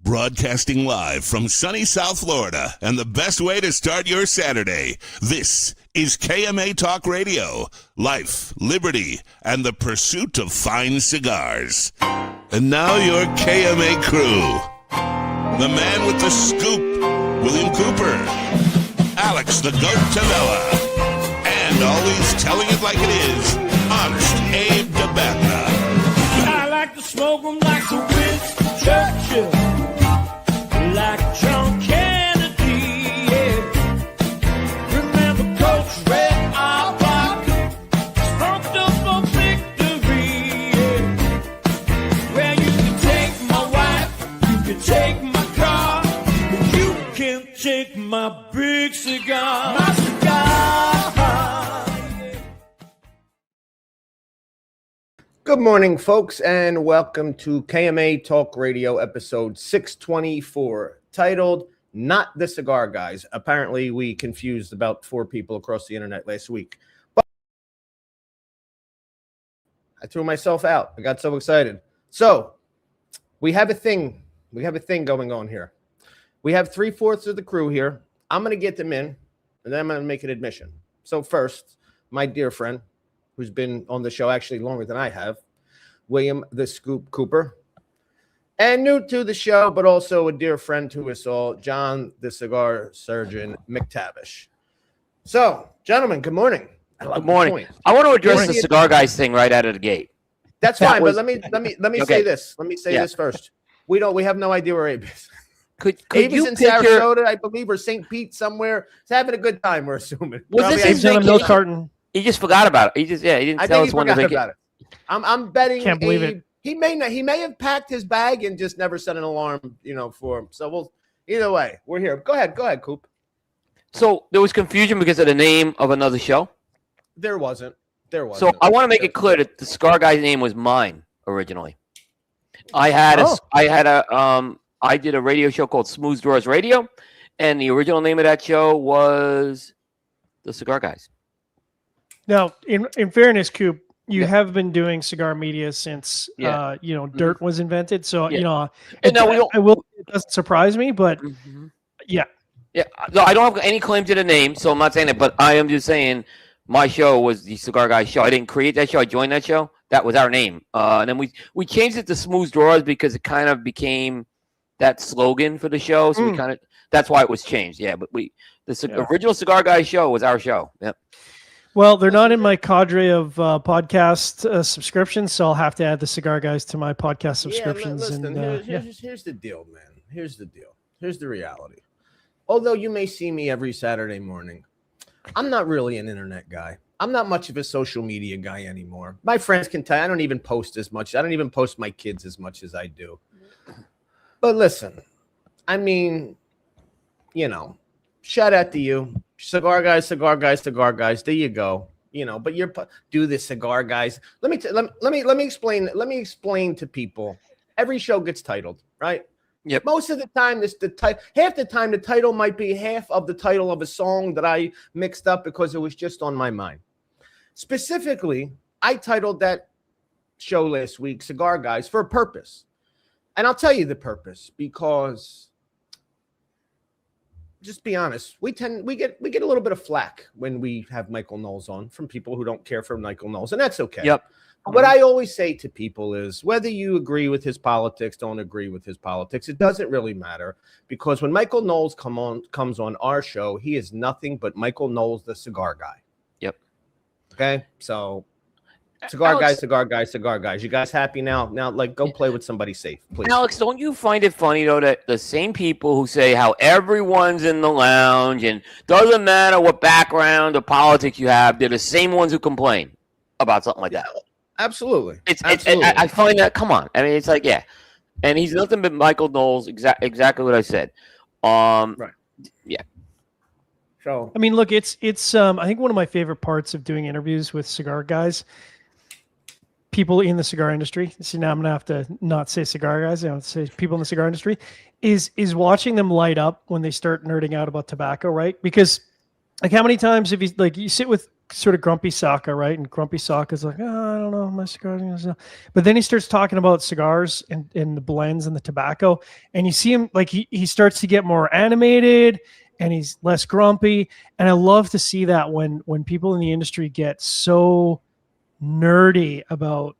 Broadcasting live from sunny South Florida and the best way to start your Saturday. This is KMA Talk Radio. Life, liberty, and the pursuit of fine cigars. And now your KMA crew. The man with the scoop, William Cooper. Alex the Goat Tavella. And always telling it like it is, Honest Abe Dababneh. I like to smoke them like the Winston Churchill, like John Kennedy, yeah. Remember Coach Red Auerbach, smoked up for victory, yeah. Well, you can take my wife, you can take my car, but you can't take my big cigar. My cigar. Good morning, folks, and welcome to KMA Talk Radio, episode 624, titled Not the Cigar Guys. Apparently, we confused about 4 people across the internet last week. But I threw myself out. I got so excited. So, we have a thing. We have a thing going on here. We have 3/4 of the crew here. I'm going to get them in, and then I'm going to make an admission. So first, my dear friend, who's been on the show actually longer than I have, William the Scoop Cooper. And new to the show, but also a dear friend to us all, John the Cigar Surgeon McTavish. So, gentlemen, good morning. Good morning. I want to address the Cigar Guys thing right out of the gate. That's fine, but let me Okay. say this. Let me say this first. We have no idea where Abe is. Could Abe is you in picture? Sarasota, I believe, or St. Pete somewhere. He's having a good time, we're assuming. Was Probably this having his a vacation? milk carton? He just forgot about it. He didn't I tell think us he when forgot to about it. I'm betting. Can't believe Abe, it. He may have packed his bag and just never set an alarm, for him. So we'll either way, we're here. Go ahead, Coop. So there was confusion because of the name of another show. There wasn't. So I want to make it clear that the Cigar Guys name was mine originally. I did a radio show called Smooth Drawers Radio, and the original name of that show was the Cigar Guys. Now, in fairness, Coop, you have been doing cigar media since dirt was invented. So it doesn't surprise me, but yeah. No, I don't have any claim to the name, so I'm not saying it. But I am just saying my show was the Cigar Guys show. I didn't create that show. I joined that show. That was our name, and then we changed it to Smooth Drawers because it kind of became that slogan for the show. So that's why it was changed. Yeah, but the original Cigar Guys show was our show. Yep. Well, they're not in my cadre of podcast subscriptions, so I'll have to add the Cigar Guys to my podcast subscriptions. Here's the deal, man. Here's the deal. Here's the reality. Although you may see me every Saturday morning, I'm not really an internet guy. I'm not much of a social media guy anymore. My friends can tell I don't even post as much. I don't even post my kids as much as I do. But listen, I mean, shout out to you. Cigar Guys. There you go. But do the Cigar Guys. Let me explain. Let me explain to people. Every show gets titled, right? Yep. Most of the time, half the time the title might be half of the title of a song that I mixed up because it was just on my mind. Specifically, I titled that show last week "Cigar Guys" for a purpose, and I'll tell you the purpose because. Just be honest. We get a little bit of flack when we have Michael Knowles on from people who don't care for Michael Knowles, and that's okay. Yep. What I always say to people is whether you agree with his politics, don't agree with his politics, it doesn't really matter because when Michael Knowles comes on our show, he is nothing but Michael Knowles, the cigar guy. Yep. Okay, so. Cigar Guys. You guys happy now? Now, go play with somebody safe, please. Alex, don't you find it funny, though, that the same people who say how everyone's in the lounge and doesn't matter what background or politics you have, they're the same ones who complain about something like that? Absolutely. Absolutely. I find that, come on. I mean, it's like, yeah. And he's nothing but Michael Knowles, exactly what I said. Right. Yeah. So, I mean, look, it's I think one of my favorite parts of doing interviews with Cigar Guys, people in the cigar industry. See, now I'm gonna have to not say Cigar Guys. I have to say people in the cigar industry is watching them light up when they start nerding out about tobacco, right? Because like how many times have you sit with sort of grumpy Saka, right? And grumpy Saka's like, oh, I don't know, my cigars. But then he starts talking about cigars and the blends and the tobacco, and you see him like he starts to get more animated and he's less grumpy. And I love to see that when people in the industry get so nerdy about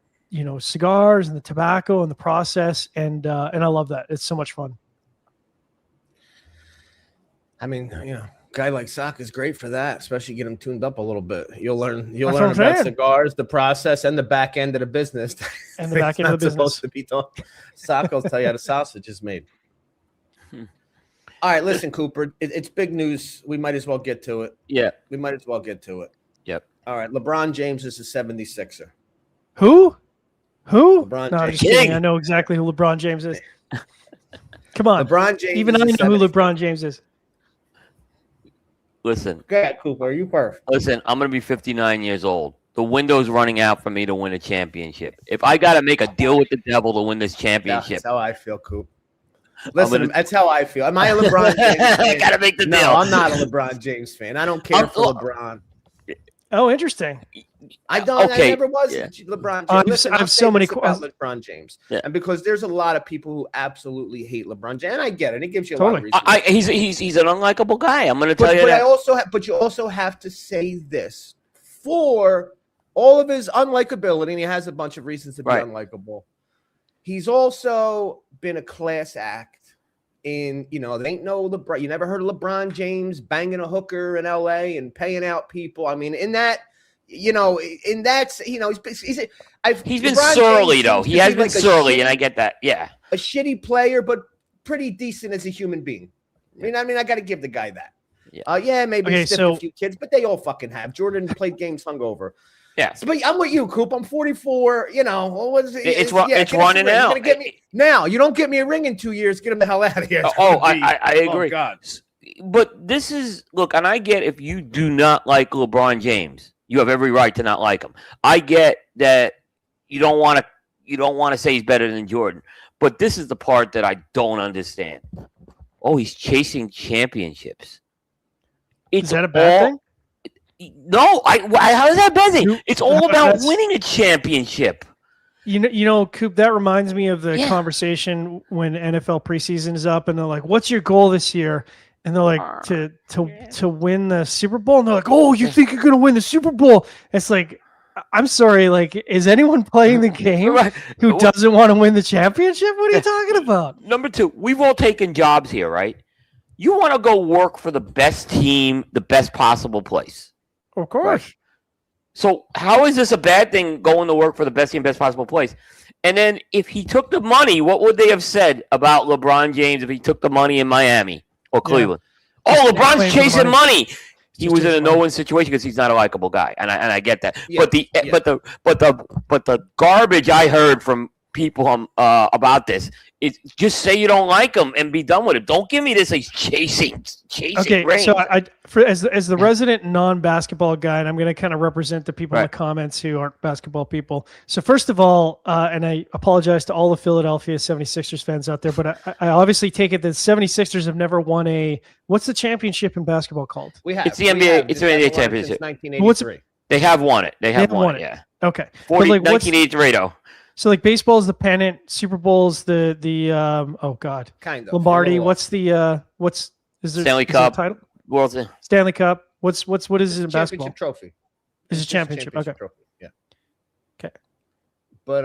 cigars and the tobacco and the process, and I love that. It's so much fun. I mean, guy like Saka is great for that, especially get him tuned up a little bit. You'll learn about cigars, the process, and the back end of the business. And the back end of the business. Supposed to be done. Saka will tell you how the sausage is made. All right, listen, Cooper, it's big news. We might as well get to it. Yeah. We might as well get to it. Yep. All right, LeBron James is a 76er. Who? LeBron No, I'm James. just kidding. I know exactly who LeBron James is. Come on. LeBron James. Even I know who LeBron James is. Listen. Go ahead, Cooper. You first. Listen, I'm going to be 59 years old. The window's running out for me to win a championship. If I got to make a deal with the devil to win this championship. That's how I feel, Coop. Listen, that's how I feel. Am I a LeBron James fan? I got to make the deal. No, I'm not a LeBron James fan. I don't care for LeBron. Oh, interesting. I don't. Okay. I never was LeBron James. Listen, I have so many about LeBron James, and because there's a lot of people who absolutely hate LeBron James, and I get it. It gives you a lot of reasons. He's an unlikable guy. I'm going to tell you that. But you also have to say this for all of his unlikability, and he has a bunch of reasons to be unlikable. He's also been a class act. There ain't no LeBron. You never heard of LeBron James banging a hooker in LA and paying out people. I mean, he's been surly though. He has been surly, and I get that. Yeah, a shitty player, but pretty decent as a human being. I mean, I got to give the guy that. Yeah, maybe stiffed a few kids, but they all fucking have. Jordan played games hungover. Yeah, but I'm with you, Coop. I'm 44. It's running out. Now you don't get me a ring in 2 years. Get him the hell out of here. I agree. Oh, God. But this is and I get if you do not like LeBron James, you have every right to not like him. I get that you don't want to say he's better than Jordan, but this is the part that I don't understand. Oh, he's chasing championships. Is that a bad thing? No, how is that bad thing? It's all about winning a championship. Coop, that reminds me of the conversation when NFL preseason is up and they're like, what's your goal this year? And they're like, to win the Super Bowl. And they're like, oh, you think you're going to win the Super Bowl? It's like, I'm sorry, like, is anyone playing the game who doesn't want to win the championship? What are you talking about? Number two, we've all taken jobs here, right? You want to go work for the best team, the best possible place. Of course. Right. So how is this a bad thing going to work for the best team, best possible place? And then if he took the money, what would they have said about LeBron James if he took the money in Miami or Cleveland? Yeah. Oh, LeBron's chasing money. He was in a no-win situation because he's not a likable guy, and I get that. Yeah. But the garbage I heard from people about this is just say you don't like him and be done with it. Don't give me this. He's chasing. Okay, rings. so as the resident non-basketball guy, and I'm going to kind of represent the people in the comments who aren't basketball people. So first of all, and I apologize to all the Philadelphia 76ers fans out there, but I obviously take it that 76ers have never won what's the championship in basketball called? We have. It's the NBA. It's the NBA championship. 1983. They have won it. They have won it. Yeah. Okay. 1983 though. So like baseball is the pennant, Super Bowl's the oh god, kind of Lombardi. What's the is there Stanley Cup title? World Stanley Cup. What is it in basketball? Trophy. It's a championship. Okay. Trophy. Yeah. Okay. But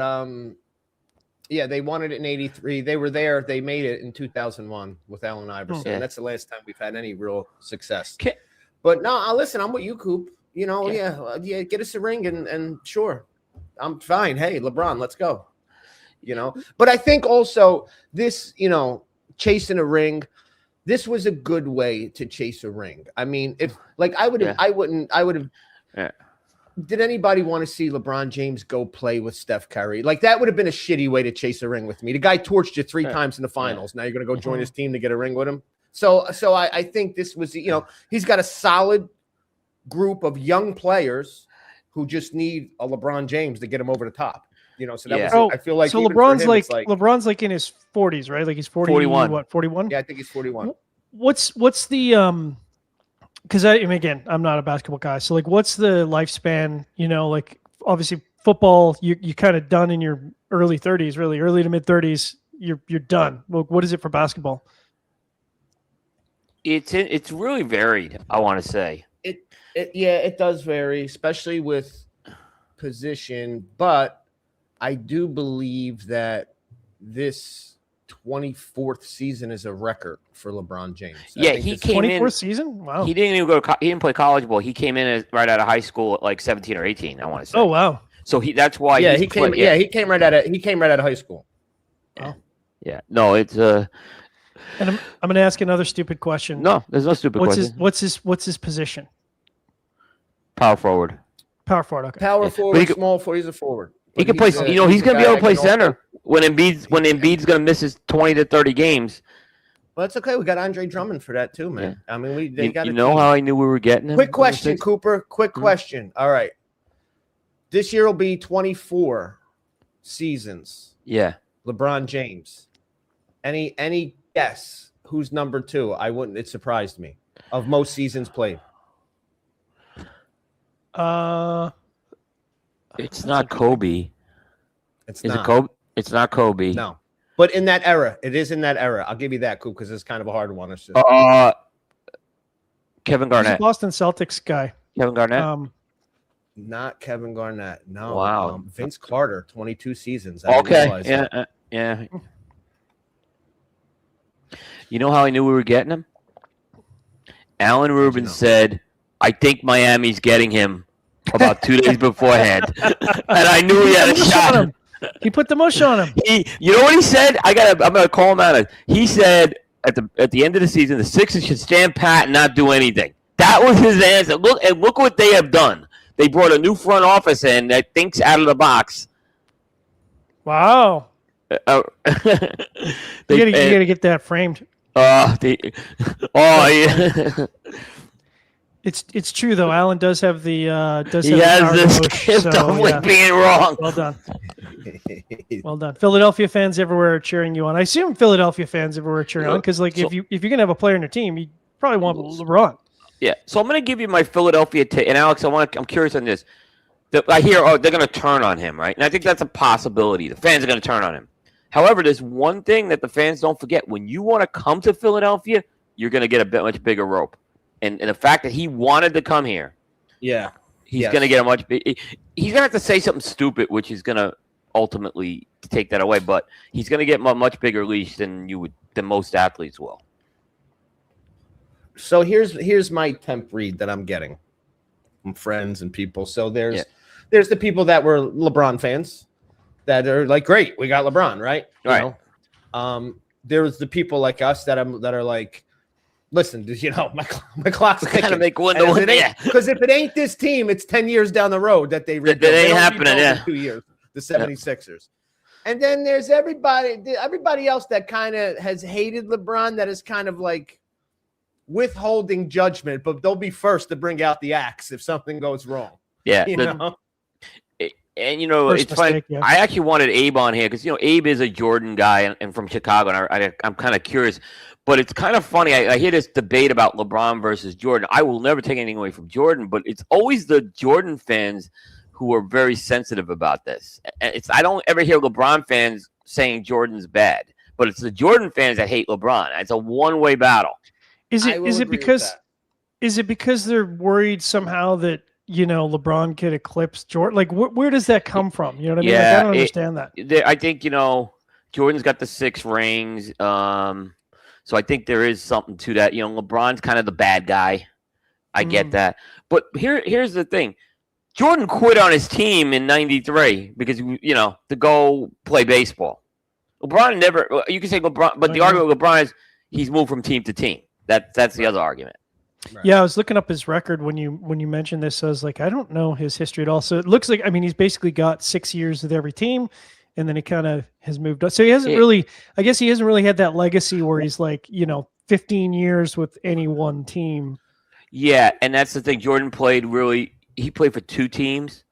they won it in '83. They were there. They made it in 2001 with Allen Iverson. Yeah. That's the last time we've had any real success. Okay. But no, listen, I'm with you, Coop. Get us a ring and sure. I'm fine. Hey, LeBron, let's go. But I think also this, chasing a ring, this was a good way to chase a ring. I mean, if like I would have. Yeah. Did anybody want to see LeBron James go play with Steph Curry? Like that would have been a shitty way to chase a ring with me. The guy torched you 3 times in the finals. Now you're going to go join his team to get a ring with him. So I think this was, he's got a solid group of young players who just need a LeBron James to get him over the top. So that was, I feel like so LeBron's like in his 40s, right? Like he's 41. What, 41? Yeah, I think he's 41. What's the because I mean, again, I'm not a basketball guy. So like, what's the lifespan? You know, like obviously football, you kind of done in your early 30s, really early to mid 30s. You're done. Well, what is it for basketball? It's really varied. I want to say It does vary, especially with position. But I do believe that this 24th season is a record for LeBron James. Yeah, he came in 24th season. Wow. He didn't even go. He didn't play college ball. He came in right out of high school at like 17 or 18. I want to say. Oh wow. So that's why. Yeah, he came right out of high school. Oh. Yeah. No, it's And I'm going to ask another stupid question. No, there's no stupid question. What's his position? Power forward. Power forward. Okay. Power forward, small forward. He's a forward. He can play. He's going to be able to play center when Embiid's going to miss his 20 to 30 games. Well, that's okay. We got Andre Drummond for that too, man. Yeah. I mean, they got. You know how I knew we were getting him? Quick question, Cooper. Quick question. All right. This year will be 24 seasons. Yeah. LeBron James. Any guess who's number 2? I wouldn't. It surprised me of most seasons played. It's not Kobe. It's Is not it Kobe? It's not Kobe. No. But in that era, it is in that era. I'll give you that, Coop, because it's kind of a hard one. Kevin He's Garnett. a Boston Celtics guy. Kevin Garnett. Not Kevin Garnett. No. Wow. Vince Carter, 22 seasons. Okay. Yeah. You know how I knew we were getting him? Alan Rubin said, "I think Miami's getting him," about 2 days beforehand, and I knew he had a shot. He put the mush on him. You know what he said? I'm gonna call him out. He said at the end of the season, the Sixers should stand pat and not do anything. That was his answer. Look what they have done. They brought a new front office in that thinks out of the box. Wow. You gotta get that framed. Yeah. It's true though. Alan does have the He has this gift of being wrong. Well done. Well done. Philadelphia fans everywhere are cheering you on. I assume Philadelphia fans everywhere are cheering on because if you're gonna have a player in your team, you probably want LeBron. Yeah. So I'm gonna give you my Philadelphia take. And Alex, I'm curious on this. I hear they're gonna turn on him, right? And I think that's a possibility. The fans are gonna turn on him. However, there's one thing that the fans don't forget. When you want to come to Philadelphia, you're going to get a much bigger rope. And the fact that he wanted to come here, he's going to get he's going to have to say something stupid, which is going to ultimately take that away. But he's going to get a much bigger leash than most athletes will. So here's my temp read that I'm getting from friends and people. So there's the people that were LeBron fans. That are like, great, we got LeBron, right? You know? There's the people like us that are like, listen, my clock's ticking. Gotta make one to win. Because if it ain't this team, it's 10 years down the road that they rebuild. That ain't happening. In 2 years, the 76ers. And then there's everybody else that kind of has hated LeBron, that is kind of like withholding judgment, but they'll be first to bring out the axe if something goes wrong. Yeah. And, it's funny. Yeah. I actually wanted Abe on here because, Abe is a Jordan guy and from Chicago, and I'm kind of curious. But it's kind of funny. I hear this debate about LeBron versus Jordan. I will never take anything away from Jordan, but it's always the Jordan fans who are very sensitive about this. I don't ever hear LeBron fans saying Jordan's bad, but it's the Jordan fans that hate LeBron. It's a one-way battle. Is it because they're worried somehow that LeBron could eclipse Jordan? Like, where does that come from? You know what I mean? Yeah, I don't understand that. I think, Jordan's got the 6 rings. So I think there is something to that. LeBron's kind of the bad guy. I get that. But here's the thing. Jordan quit on his team in '93 because, to go play baseball. LeBron never – you can say LeBron – but the argument with LeBron is he's moved from team to team. That's the other argument. Right. Yeah, I was looking up his record when you mentioned this. So I was like, I don't know his history at all. So it looks like, he's basically got 6 years with every team, and then he kind of has moved on. So he hasn't really, I guess he hasn't really had that legacy where he's like, 15 years with any one team. Yeah, and that's the thing. Jordan he played for 2 teams.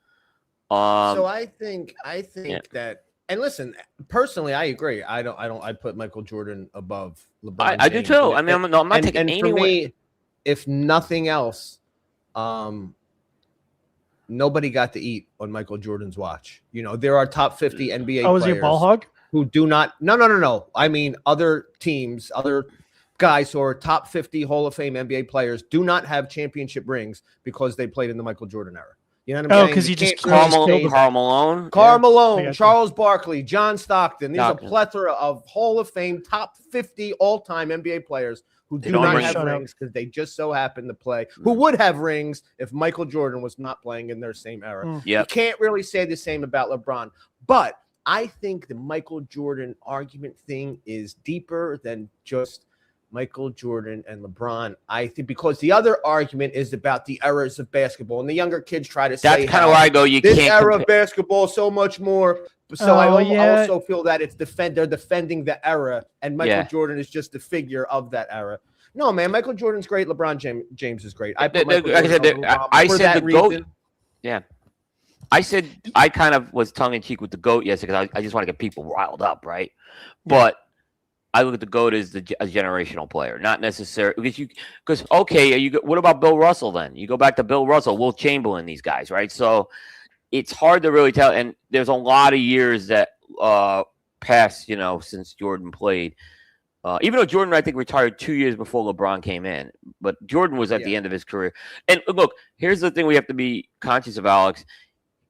So I think that, and listen, personally, I agree. I put Michael Jordan above LeBron. I do too. I'm not taking anyone. if nothing else, nobody got to eat on Michael Jordan's watch. You know, there are top 50 NBA Oh, is he a players ball hog? who do not. No. I mean, other teams, other guys who are top 50 Hall of Fame NBA players do not have championship rings because they played in the Michael Jordan era. You know what I'm saying? Because he just can't killed really him. Karl Malone. Karl I Malone, got Charles Barkley, John Stockton. There's Stockton. a plethora of Hall of Fame top 50 all-time NBA players who They do don't not ring- have Shut up. rings because they just so happen to play. Who would have rings if Michael Jordan was not playing in their same era? Mm. You Yep. can't really say the same about LeBron. But I think the Michael Jordan argument thing is deeper than just Michael Jordan and LeBron. I think because the other argument is about the eras of basketball, and the younger kids try to say That's kind of how where I go. You this can't era compare. of basketball so much more. So I also feel that it's they're defending the era, and Michael Jordan is just the figure of that era. No, man, Michael Jordan's great. LeBron James is great. I put Michael Like I Jordan said, over LeBron I for said that the GOAT. reason. Yeah. I said I kind of was tongue in cheek with the GOAT yesterday because I just want to get people riled up, right? But I look at the GOAT as a generational player, not necessarily because okay, what about Bill Russell then? You go back to Bill Russell, Will Chamberlain, these guys, right? So it's hard to really tell, and there's a lot of years that passed, since Jordan played. Even though Jordan, I think, retired 2 years before LeBron came in, but Jordan was at the end of his career. And look, here's the thing we have to be conscious of, Alex.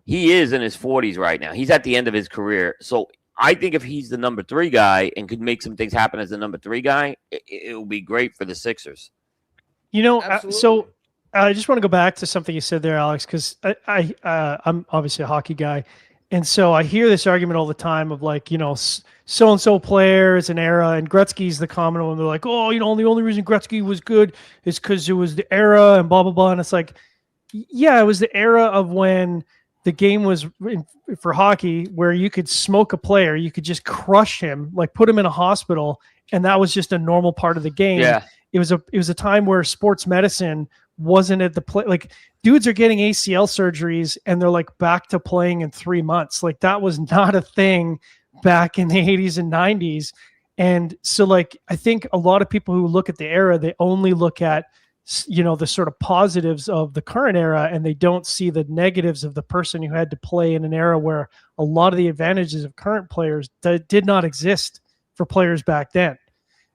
He is in his 40s right now. He's at the end of his career. So I think if he's the number 3 guy and could make some things happen as the number 3 guy, it will be great for the Sixers. So I just want to go back to something you said there, Alex, because I'm obviously a hockey guy. And so I hear this argument all the time of like, so-and-so player is an era, and Gretzky's the common one. They're like, oh, the only reason Gretzky was good is because it was the era and blah, blah, blah. And it's like, yeah, it was the era of when the game was for hockey where you could smoke a player, you could just crush him, like put him in a hospital, and that was just a normal part of the game. Yeah. It was a time where sports medicine wasn't at the play. Like dudes are getting ACL surgeries and they're like back to playing in 3 months. Like that was not a thing back in the 80s and 90s. And so like, I think a lot of people who look at the era, they only look at, the sort of positives of the current era, and they don't see the negatives of the person who had to play in an era where a lot of the advantages of current players did not exist for players back then.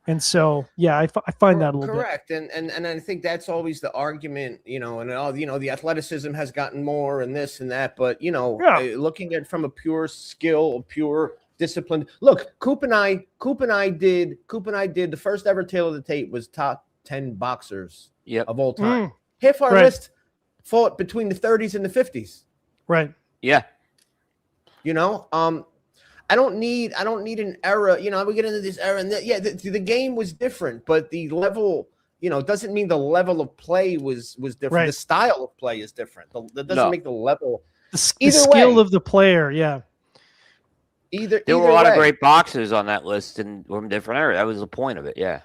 And so, yeah, I find that a little correct. And I think that's always the argument, and all, the athleticism has gotten more and this and that, but looking at it from a pure skill, pure discipline. Look, Coop and I did the first ever Tale of the Tape was top 10 boxers of all time. Half our list fought between the 30s and the 50s. Right. Yeah. I don't need an era. We get into this era, and the game was different, but the level, doesn't mean the level of play was different. Right. The style of play is different. That doesn't make the level. The skill of the player, yeah. There were a lot of great boxers on that list and from different areas. That was the point of it. Yeah.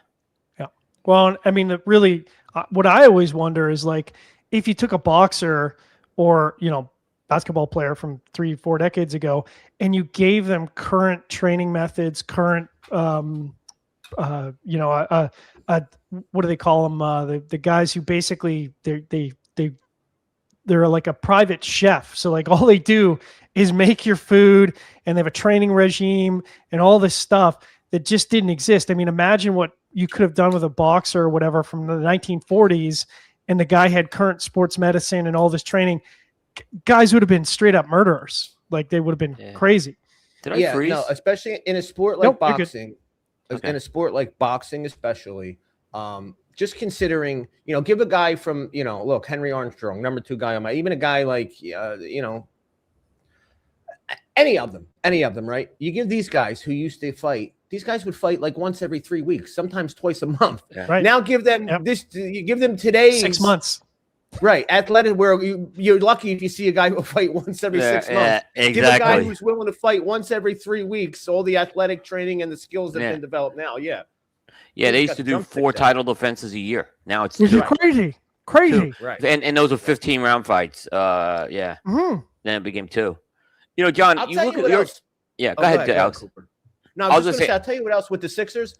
Yeah. Well, I mean, really, what I always wonder is like, if you took a boxer or, basketball player from 3-4 decades ago, and you gave them current training methods, current, what do they call them? The guys who basically they're like a private chef. So like all they do is make your food, and they have a training regime and all this stuff that just didn't exist. I mean, imagine what you could have done with a boxer or whatever from the 1940s, and the guy had current sports medicine and all this training. Guys would have been straight up murderers. Like they would have been crazy. Did I freeze? No, especially in a sport like boxing. Okay. In a sport like boxing, especially, just considering, give a guy from, look, Henry Armstrong, number 2 guy on even a guy like, any of them, right? You give these guys who used to fight, these guys would fight like once every 3 weeks, sometimes twice a month. Yeah. Right. Now give them you give them today's 6 months. Right, athletic. Where you're lucky if you see a guy who fight once every 6 months. Yeah, exactly. Give a guy who's willing to fight once every 3 weeks. All the athletic training and the skills that have been developed now. Yeah, they used to do 4 title defenses a year. Now it's Which is crazy. 2. Right. And those are 15 round fights. Yeah. Mm-hmm. Then it became 2. John, I'll you tell look you at what your. else. Yeah, go ahead, Alex. No, I was just going to say. I'll tell you what else with the Sixers.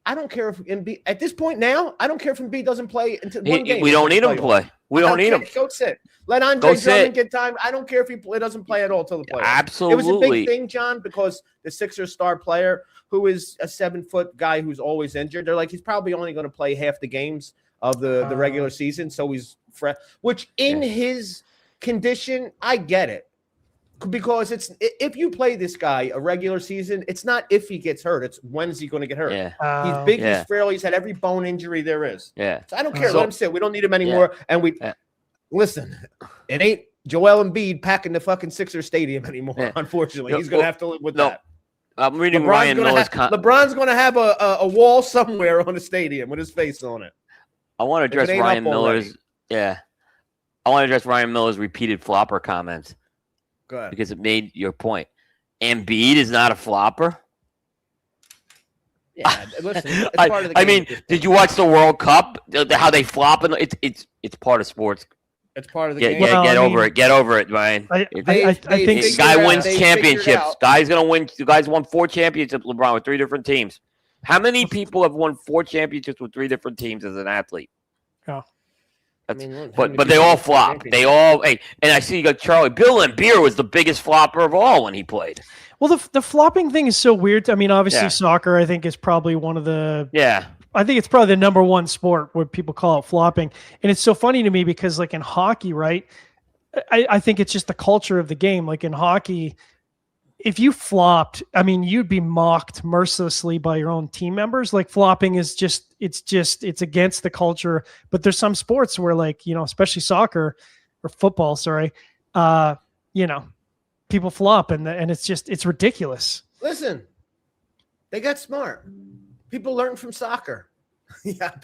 I don't care if Embiid at this point now. I don't care if Embiid doesn't play until one game. We don't need him to play. We don't need him. Go sit. Let Andre Drummond get time. I don't care if he doesn't play at all till the playoffs. Absolutely. It was a big thing, John, because the Sixers star player, who is a 7-foot guy who's always injured, they're like he's probably only going to play half the games of the regular season, so he's fresh. Which in his condition, I get it. Because it's if you play this guy a regular season, it's not if he gets hurt, it's when is he going to get hurt. He's big, he's frail, he's had every bone injury there is. So I don't care. Let him sit. We don't need him anymore. And listen, it ain't Joel Embiid packing the fucking Sixers stadium anymore. Unfortunately, he's going to have to live with that. I'm reading Ryan Miller's LeBron's going to have a wall somewhere on the stadium with his face on it. I want to address Ryan Miller's. I want to address Ryan Miller's repeated flopper comments. Go ahead. Because it made your point. Embiid is not a flopper. Yeah, listen, it's part of the game. I mean, did you watch the World Cup? How they flop? And it's part of sports. It's part of the game. Get over it, Ryan. I think the guy wins championships. Guy's gonna win. The guy's won 4 championships. LeBron with 3 different teams. How many people have won 4 championships with 3 different teams as an athlete? Oh. But they all flop. They all and I see you got Charlie. Bill Laimbeer was the biggest flopper of all when he played. Well, the flopping thing is so weird. I mean, obviously soccer, I think, is probably one of the I think it's probably the number one sport where people call it flopping. And it's so funny to me because like in hockey, right? I think it's just the culture of the game. Like in hockey, if you flopped, I mean, you'd be mocked mercilessly by your own team members. Like flopping is it's against the culture. But there's some sports where like, you know, especially soccer or football, you know, people flop and it's ridiculous. Listen, they got smart. People learn from soccer.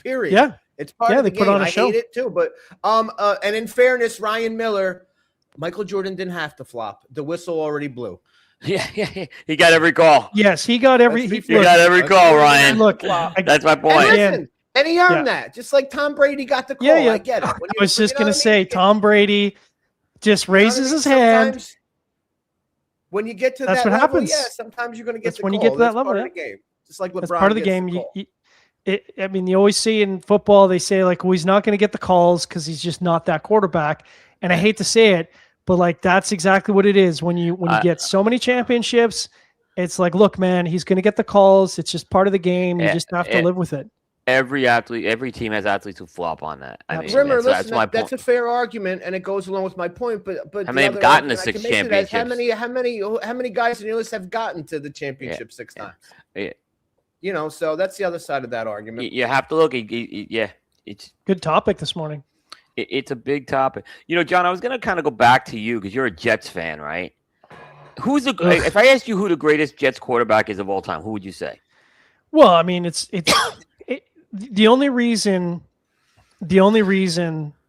Period. Yeah. It's part of the they game. put on a show. Hate it too, but and in fairness, Ryan Miller, Michael Jordan didn't have to flop. The whistle already blew. Yeah, he got every call. Yes, he got every. He got every call, Ryan. Look, that's my point. And he earned that, just like Tom Brady got the call. I get it. I was just gonna say, Tom Brady just raises his hand. When you get to that's that what level, happens. Sometimes you're gonna get the when call. You get to that that's level. Part of the game. Just like LeBron. That's part of the game. I mean, you always see in football, they say like, well, he's not going to get the calls because he's just not that quarterback. And I hate to say it, but like that's exactly what it is. When you get so many championships, it's like, look, man, he's going to get the calls. It's just part of the game. You just have to live with it. Every athlete, every team has athletes who flop on that. I mean, Rimmer, that's my point. That's a fair argument, and it goes along with my point. But how many have gotten to 6 championships? How many guys in your list have gotten to the championship 6 times? Yeah. You know, so that's the other side of that argument. You have to look. It's good topic this morning. It's a big topic. You know, John, I was going to kind of go back to you because you're a Jets fan, right? If I asked you who the greatest Jets quarterback is of all time, who would you say? Well, I mean, it's the only reason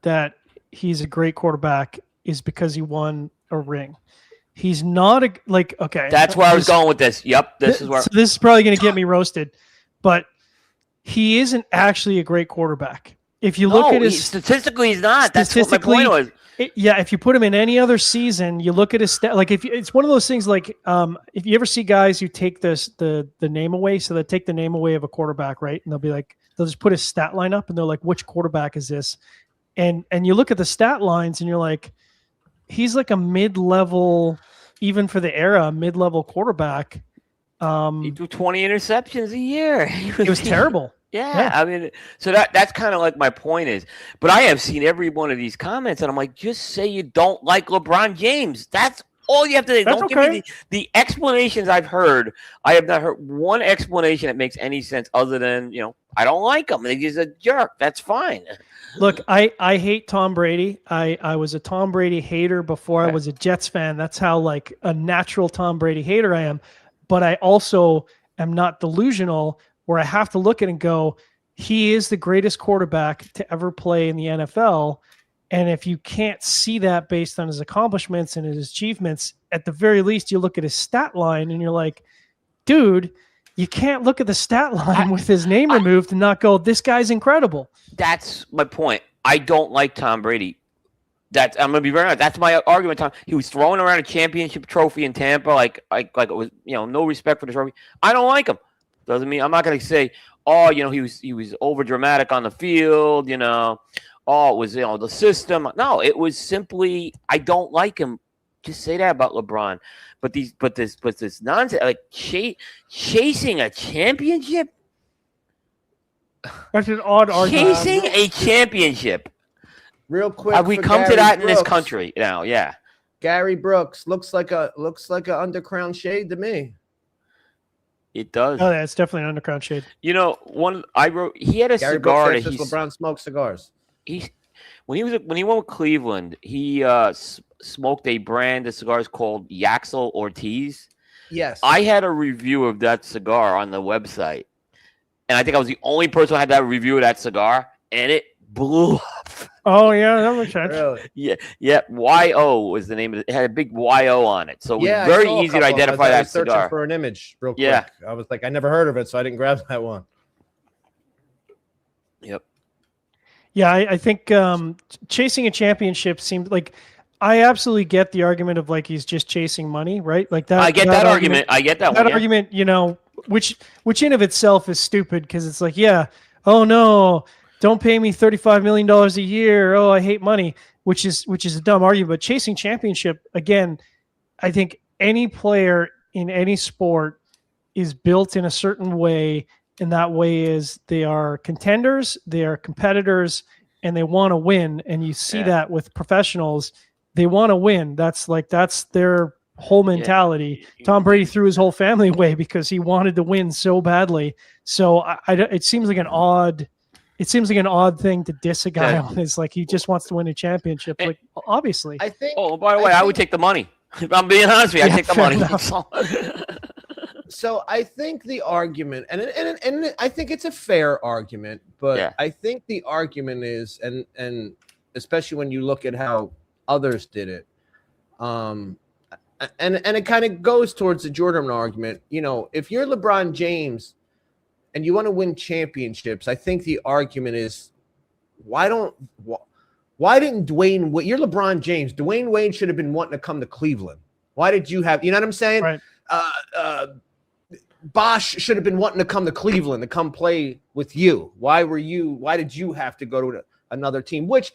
that he's a great quarterback is because he won a ring. He's not okay. That's where I was going with this. Yep, this is where. So this is probably going to get me roasted, but he isn't actually a great quarterback. If you look at his statistically, he's not. That's what my point was. If you put him in any other season, you look at his stat. Like it's one of those things. Like if you ever see guys who take the name away, so they take the name away of a quarterback, right? And they'll be like, they'll just put his stat line up, and they're like, which quarterback is this? And you look at the stat lines, and you're like, he's like a mid-level, even for the era, mid-level quarterback. He threw 20 interceptions a year. It was terrible. Yeah, I mean, so that's kind of like my point is. But I have seen every one of these comments, and I'm like, just say you don't like LeBron James. That's all you have to say. Don't give me the explanations I've heard. I have not heard one explanation that makes any sense other than, you know, I don't like him. He's a jerk. That's fine. Look, I hate Tom Brady. I was a Tom Brady hater before I was a Jets fan. That's how like a natural Tom Brady hater I am. But I also am not delusional where I have to look at it and go, he is the greatest quarterback to ever play in the NFL. And if you can't see that based on his accomplishments and his achievements, at the very least, you look at his stat line and you're like, dude, you can't look at the stat line with his name removed and not go, this guy's incredible. That's my point. I don't like Tom Brady. I'm going to be very honest. That's my argument. Tom. He was throwing around a championship trophy in Tampa like it was, you know, no respect for the trophy. I don't like him. Doesn't mean I'm not going to say, oh, he was over dramatic on the field, Oh, it was the system. No, it was simply I don't like him. Just say that about LeBron. But this nonsense, like chasing a championship. That's an odd argument. Chasing a championship. Real quick, Have we come to Gary that in this Brooks. country now? Yeah. Gary Brooks looks like a underground shade to me. It does. Oh, yeah, it's definitely an underground shade. He had a Gary cigar Brooks that says LeBron smokes cigars. when he went with Cleveland, he smoked a brand of cigars called Yaxel Ortiz. Yes. I had a review of that cigar on the website, and I think I was the only person who had that review of that cigar, and it blew up. Oh yeah, that makes sense. Really? Yeah. YO was the name of it. It had a big YO on it, so it was I very saw a easy to couple. identify I that was searching cigar. for an image real quick. Yeah. I was like, I never heard of it, so I didn't grab that one. Yep. Yeah, I think chasing a championship seemed like I absolutely get the argument of like he's just chasing money, right? Like that. I get that argument. I get that That one. Yeah. argument, which in of itself is stupid because it's like, yeah, oh no, don't pay me $35 million a year. Oh, I hate money, which is a dumb argument. But chasing championship, again, I think any player in any sport is built in a certain way, and that way is they are contenders, they are competitors, and they want to win. And you see that with professionals, they want to win. That's their whole mentality. Yeah. Tom Brady threw his whole family away because he wanted to win so badly. So it seems like an odd thing to diss a guy on. It's like he just wants to win a championship. Like obviously, I think. Oh, by the way, I would take the money. If I'm being honest with you, I take the fair money. enough. So I think the argument, and I think it's a fair argument, but I think the argument is, and especially when you look at how others did it, and it kind of goes towards the Jordan argument. If you're LeBron James and you want to win championships, I think the argument is, why didn't Dwayne Wade? You're LeBron James. Dwayne Wade should have been wanting to come to Cleveland. Why did you have? You know what I'm saying? Right. Bosch should have been wanting to come to Cleveland to come play with you. Why did you have to go to another team? Which,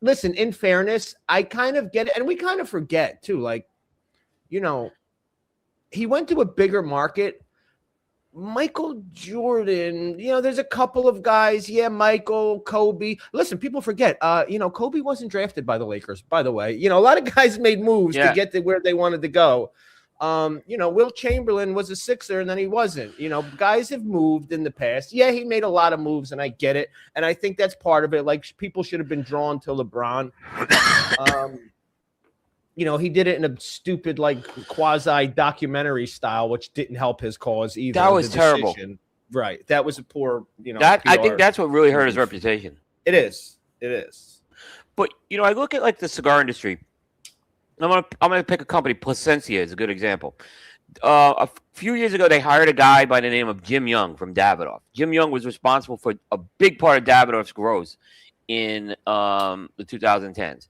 listen, in fairness, I kind of get it, and we kind of forget too. Like, he went to a bigger market. Michael Jordan, there's a couple of guys. Yeah, Michael, Kobe. Listen, people forget. Kobe wasn't drafted by the Lakers, by the way. A lot of guys made moves to get to where they wanted to go. Will Chamberlain was a Sixer and then he wasn't. Guys have moved in the past. Yeah, he made a lot of moves, and I get it. And I think that's part of it. Like, people should have been drawn to LeBron. He did it in a stupid, like, quasi-documentary style, which didn't help his cause either. That was terrible. Right. That was a poor, I think that's what really hurt his reputation. It is. But, I look at, like, the cigar industry. I'm gonna pick a company. Plasencia is a good example. A few years ago, they hired a guy by the name of Jim Young from Davidoff. Jim Young was responsible for a big part of Davidoff's growth in the 2010s.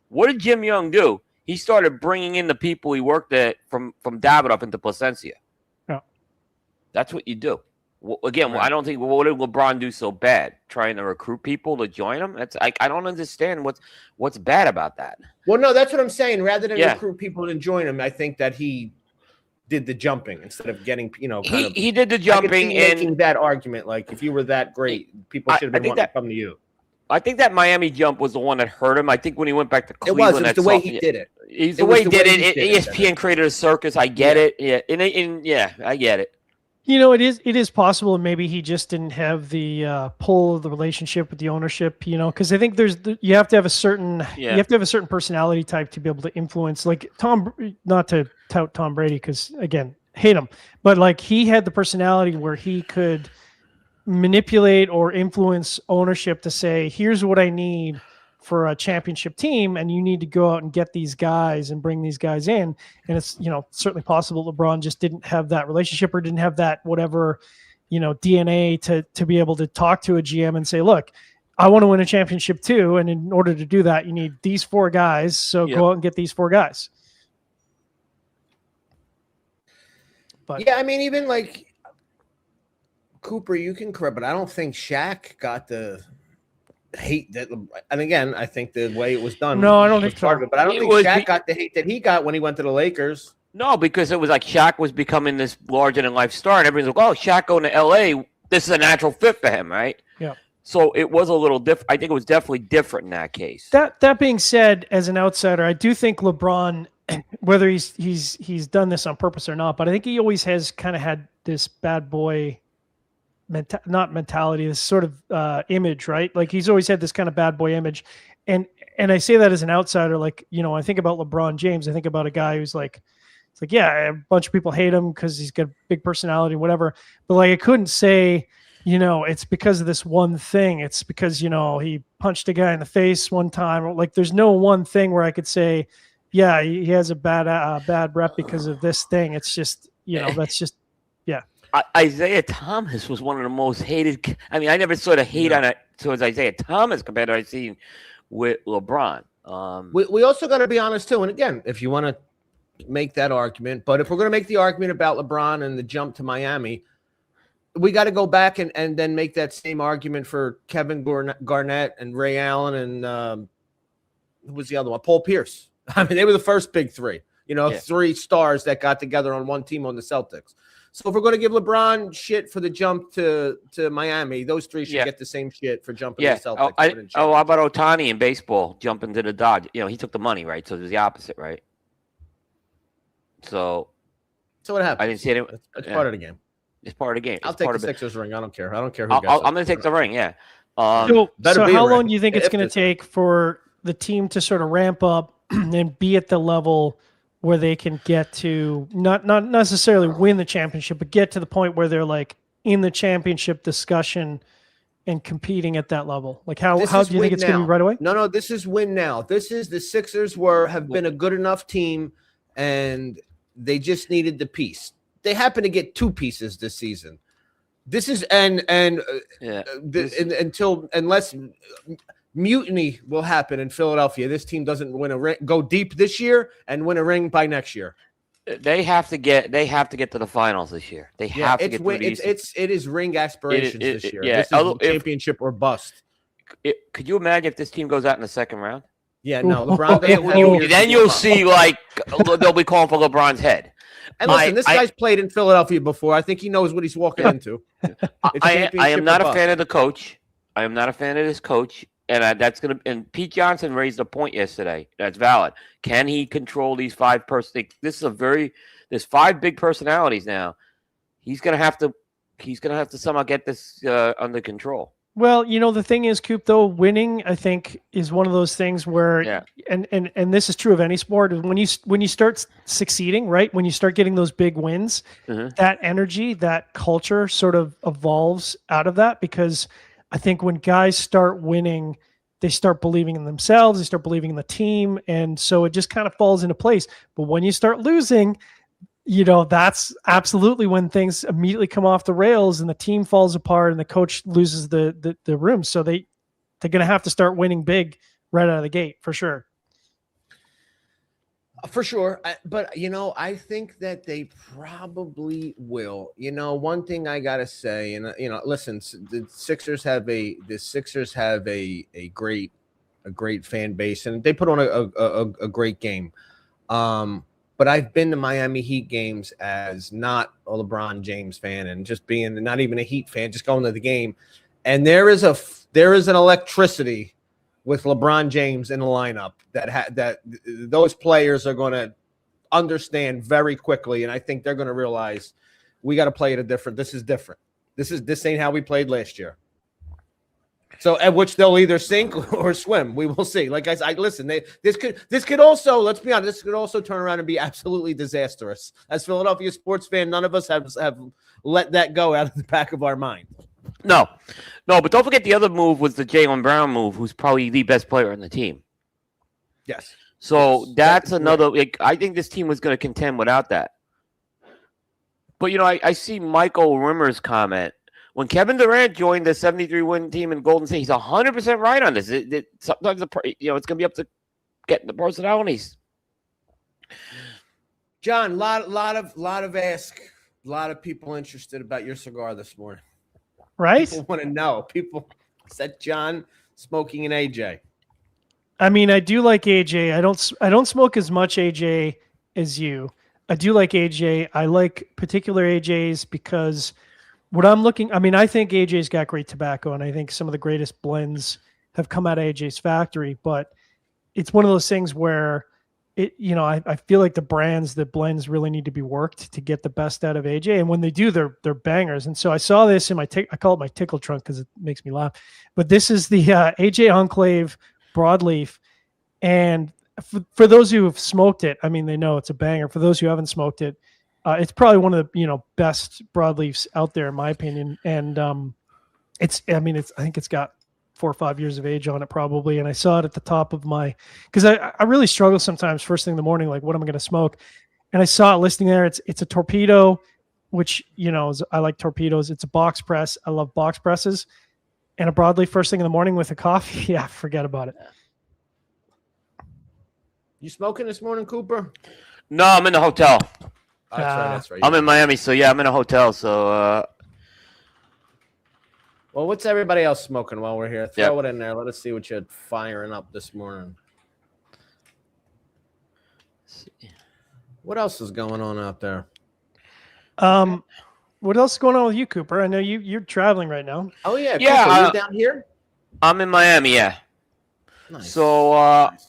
What did Jim Young do? He started bringing in the people he worked at from Davidoff into Plasencia. Yeah. That's what you do. Again, Right. I don't think. What did LeBron do so bad? Trying to recruit people to join him? I don't understand what's bad about that. Well, no, that's what I'm saying. Rather than recruit people to join him, I think that he did the jumping instead of getting, He did the jumping and making that argument. Like, if you were that great, people should have been wanting to come to you. I think that Miami jump was the one that hurt him. I think when he went back to Cleveland, It was the way he did it. The way he did it. ESPN created a circus. I get it. Yeah, I get it. It is possible, and maybe he just didn't have the pull of the relationship with the ownership. Because I think you have to have a certain personality type to be able to influence. Like Tom, not to tout Tom Brady, because again, hate him, but like he had the personality where he could manipulate or influence ownership to say, here's what I need for a championship team, and you need to go out and get these guys and bring these guys in. And it's certainly possible LeBron just didn't have that relationship or didn't have that whatever DNA to be able to talk to a GM and say, look, I want to win a championship too, and in order to do that you need these 4 guys, so go out and get these 4 guys. But yeah, I mean, even like Cooper, you can correct, but I don't think Shaq got the hate that. And again, I think the way it was done. No, I don't think was part so. of it, but I don't It think was Shaq got the hate that he got when he went to the Lakers. No, because it was like Shaq was becoming this larger than life star, and everyone's like, "Oh, Shaq going to L.A. This is a natural fit for him, right?" Yeah. So it was a little different. I think it was definitely different in that case. That being said, as an outsider, I do think LeBron, whether he's done this on purpose or not, but I think he always has kind of had this bad boy not mentality, this sort of image, right? Like he's always had this kind of bad boy image. And I say that as an outsider, like, you know, I think about LeBron James. I think about a guy who's like, it's like, yeah, a bunch of people hate him because he's got a big personality, whatever. But like, I couldn't say, you know, it's because of this one thing. It's because, you know, he punched a guy in the face one time. Like, there's no one thing where I could say, yeah, he has a bad rep because of this thing. It's just, you know, that's just, yeah. Isaiah Thomas was one of the most hated. I mean, I never sort of hate on it towards Isaiah Thomas compared to what I've seen with LeBron. We also got to be honest too. And again, if you want to make that argument, but if we're going to make the argument about LeBron and the jump to Miami, we got to go back and then make that same argument for Kevin Garnett and Ray Allen and who was the other one? Paul Pierce. I mean, they were the first big three, you know, three stars that got together on one team on the Celtics. So if we're going to give LeBron shit for the jump to Miami, those three should get the same shit for jumping to the Celtics. How about Ohtani in baseball jumping to the Dodge? You know, he took the money, right? So it was the opposite, right? So what happened? I didn't see it. It's part of the game. It's part of the game. I'll take the Sixers ring. I don't care. I don't care who I'm gets it. going to take the ring, yeah. So how long do you think it's going to take for the team to sort of ramp up and be at the level where they can get to not necessarily win the championship, but get to the point where they're like in the championship discussion and competing at that level? Like how do you think it's going to be right away? No, this is win now. This is the Sixers have been a good enough team and they just needed the piece. They happen to get two pieces this season. This is unless mutiny will happen in Philadelphia. This team doesn't win a ring, go deep this year and win a ring by next year. They have to get to the finals this year. They have to get to it is ring aspirations this year. Yeah, this is championship or bust. Could you imagine if this team goes out in the second round? Yeah, no, LeBron. Then you'll see like they'll be calling for LeBron's head. And listen, this guy's played in Philadelphia before. I think he knows what he's walking into. I am not a fan of the coach. I am not a fan of this coach. And and Pete Johnson raised a point yesterday that's valid. Can he control these five there's five big personalities now. He's gonna have to somehow get this under control. Well, you know, the thing is, Coop, though, winning, I think, is one of those things where, and this is true of any sport, is when you start succeeding, right? When you start getting those big wins, that energy, that culture sort of evolves out of that, because I think when guys start winning, they start believing in themselves, they start believing in the team, and so it just kind of falls into place. But when you start losing, you know, that's absolutely when things immediately come off the rails and the team falls apart and the coach loses the room. So they're going to have to start winning big right out of the gate for sure. For sure. But, you know, I think that they probably will. You know, one thing I got to say, and, you know, listen, the Sixers have a great fan base, and they put on a great game. But I've been to Miami Heat games as not a LeBron James fan and just being not even a Heat fan, just going to the game. And there is an electricity with LeBron James in the lineup that those players are going to understand very quickly. And I think they're going to realize we got to play it this is different. This ain't how we played last year. So at which they'll either sink or swim. We will see. Like I listen, this could also, let's be honest, this could also turn around and be absolutely disastrous. As Philadelphia sports fan, none of us have let that go out of the back of our mind. No, but don't forget the other move was the Jaylen Brown move, who's probably the best player on the team. Yes. So that's another. Like, I think this team was going to contend without that. But, you know, I see Michael Rimmer's comment. When Kevin Durant joined the 73-win team in Golden State, he's 100% right on this. Sometimes, it's going to be up to getting the personalities. John, lot of people interested about your cigar this morning. right? People want to know. People said John smoking an AJ. I mean, I do like AJ. I don't smoke as much AJ as you. I do like AJ. I like particular AJs because what I'm looking, I mean, I think AJ's got great tobacco, and I think some of the greatest blends have come out of AJ's factory, but it's one of those things where I feel like the blends really need to be worked to get the best out of AJ. And when they do, they're bangers. And so I saw this in I call it my tickle trunk because it makes me laugh. But this is the AJ Enclave broadleaf. And for those who have smoked it, I mean, they know it's a banger. For those who haven't smoked it, it's probably one of the best broadleafs out there in my opinion. And I think it's got 4 or 5 years of age on it probably. And I saw it at the top of because I really struggle sometimes first thing in the morning, like what am I going to smoke? And I saw it listing there. It's a torpedo, which, I like torpedoes. It's a box press. I love box presses. And a broadleaf first thing in the morning with a coffee. Yeah, forget about it. You smoking this morning, Cooper? No, I'm in the hotel. That's right. I'm in Miami, so yeah, I'm in a hotel. So well, what's everybody else smoking while we're here? Throw it in there. Let us see what you're firing up this morning. What else is going on out there? What else is going on with you, Cooper? I know you're traveling right now. Oh yeah, yeah. Cooper, you're down here. I'm in Miami. Yeah. Nice. So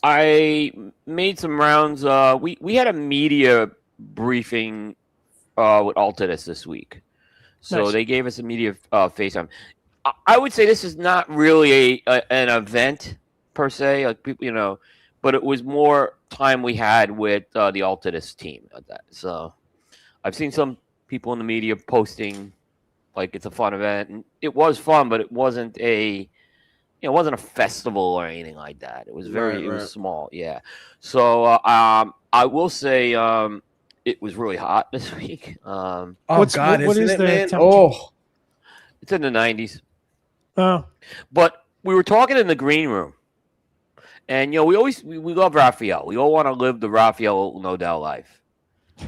I made some rounds. We had a media briefing with Altadis this week, so they gave us a media FaceTime. I would say this is not really an event per se, like people, but it was more time we had with the Altadis team at that. So I've seen some people in the media posting like it's a fun event, and it was fun, but it wasn't a festival or anything like that. It was it was small. Yeah. So I will say it was really hot this week. What is the man? It's in the 90s. Oh. But we were talking in the green room, and we love Rafael. We all want to live the Rafael Nodal life.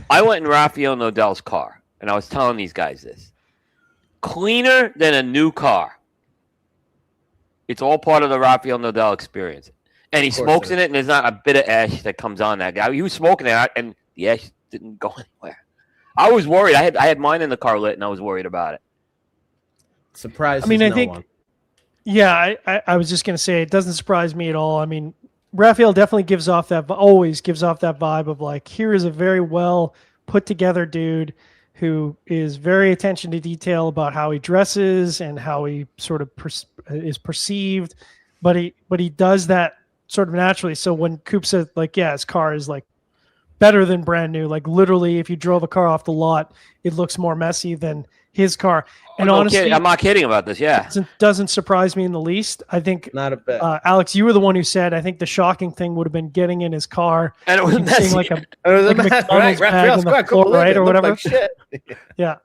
I went in Rafael Nodal's car, and I was telling these guys this: cleaner than a new car. It's all part of the Rafael Nodal experience, and he smokes in it, and there's not a bit of ash that comes on that guy. He was smoking it, and the ash didn't go anywhere. I was worried. I had mine in the car lit, and I was worried about it. Surprise! I think. Yeah, I was just going to say it doesn't surprise me at all. I mean, Rafael definitely always gives off that vibe of like, here is a very well put together dude who is very attention to detail about how he dresses and how he sort of is perceived, but he does that sort of naturally. So when Coop said like, yeah, his car is like better than brand new, like literally if you drove a car off the lot, it looks more messy than his car. And honestly, I'm not kidding about this. Yeah, doesn't surprise me in the least. I think not a bit. Alex, you were the one who said I think the shocking thing would have been getting in his car and it was messy. Like a McDonald's bag on the floor, right, or whatever. Like shit. Yeah.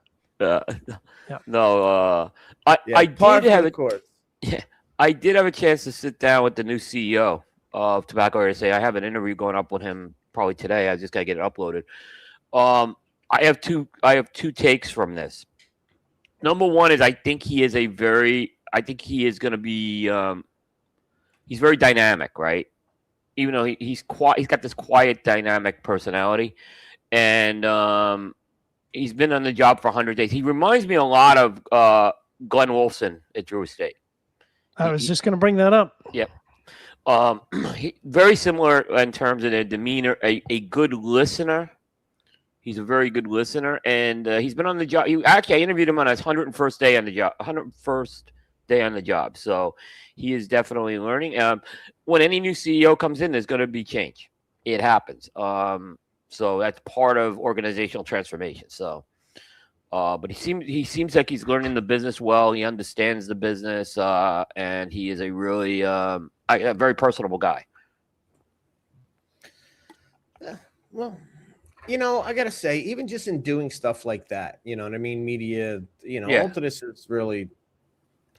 No. I did have a course. Yeah, I did have a chance to sit down with the new CEO of Tobacco RSA. I have an interview going up with him probably today. I just got to get it uploaded. I have two takes from this. Number one is I think he is going to be he's very dynamic, right? Even though he's got this quiet, dynamic personality, and he's been on the job for 100 days. He reminds me a lot of Glenn Wolfson at Drew Estate. I was just going to bring that up. Yep. Very similar in terms of their demeanor. A good listener. He's a very good listener, and he's been on the job. I interviewed him on his 101st day on the job. 101st day on the job. So he is definitely learning. When any new CEO comes in, there's going to be change. It happens. So that's part of organizational transformation. So, but he seems like he's learning the business well. He understands the business, and he is a really a very personable guy. Well. I got to say, even just in doing stuff like that, you know what I mean? Media, Altadis is really,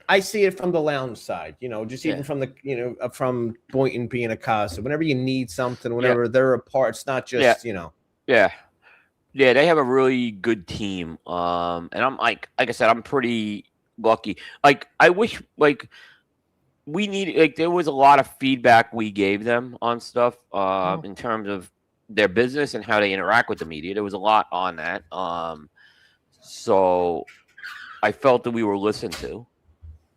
I see it from the lounge side, just even from the, from Boynton being a casa. Whenever you need something, whenever they're apart, it's not just, Yeah, they have a really good team. And I'm like I said, I'm pretty lucky. Like, I wish, like, we need, like, there was a lot of feedback we gave them on stuff in terms of their business and how they interact with the media. There was a lot on that. So I felt that we were listened to.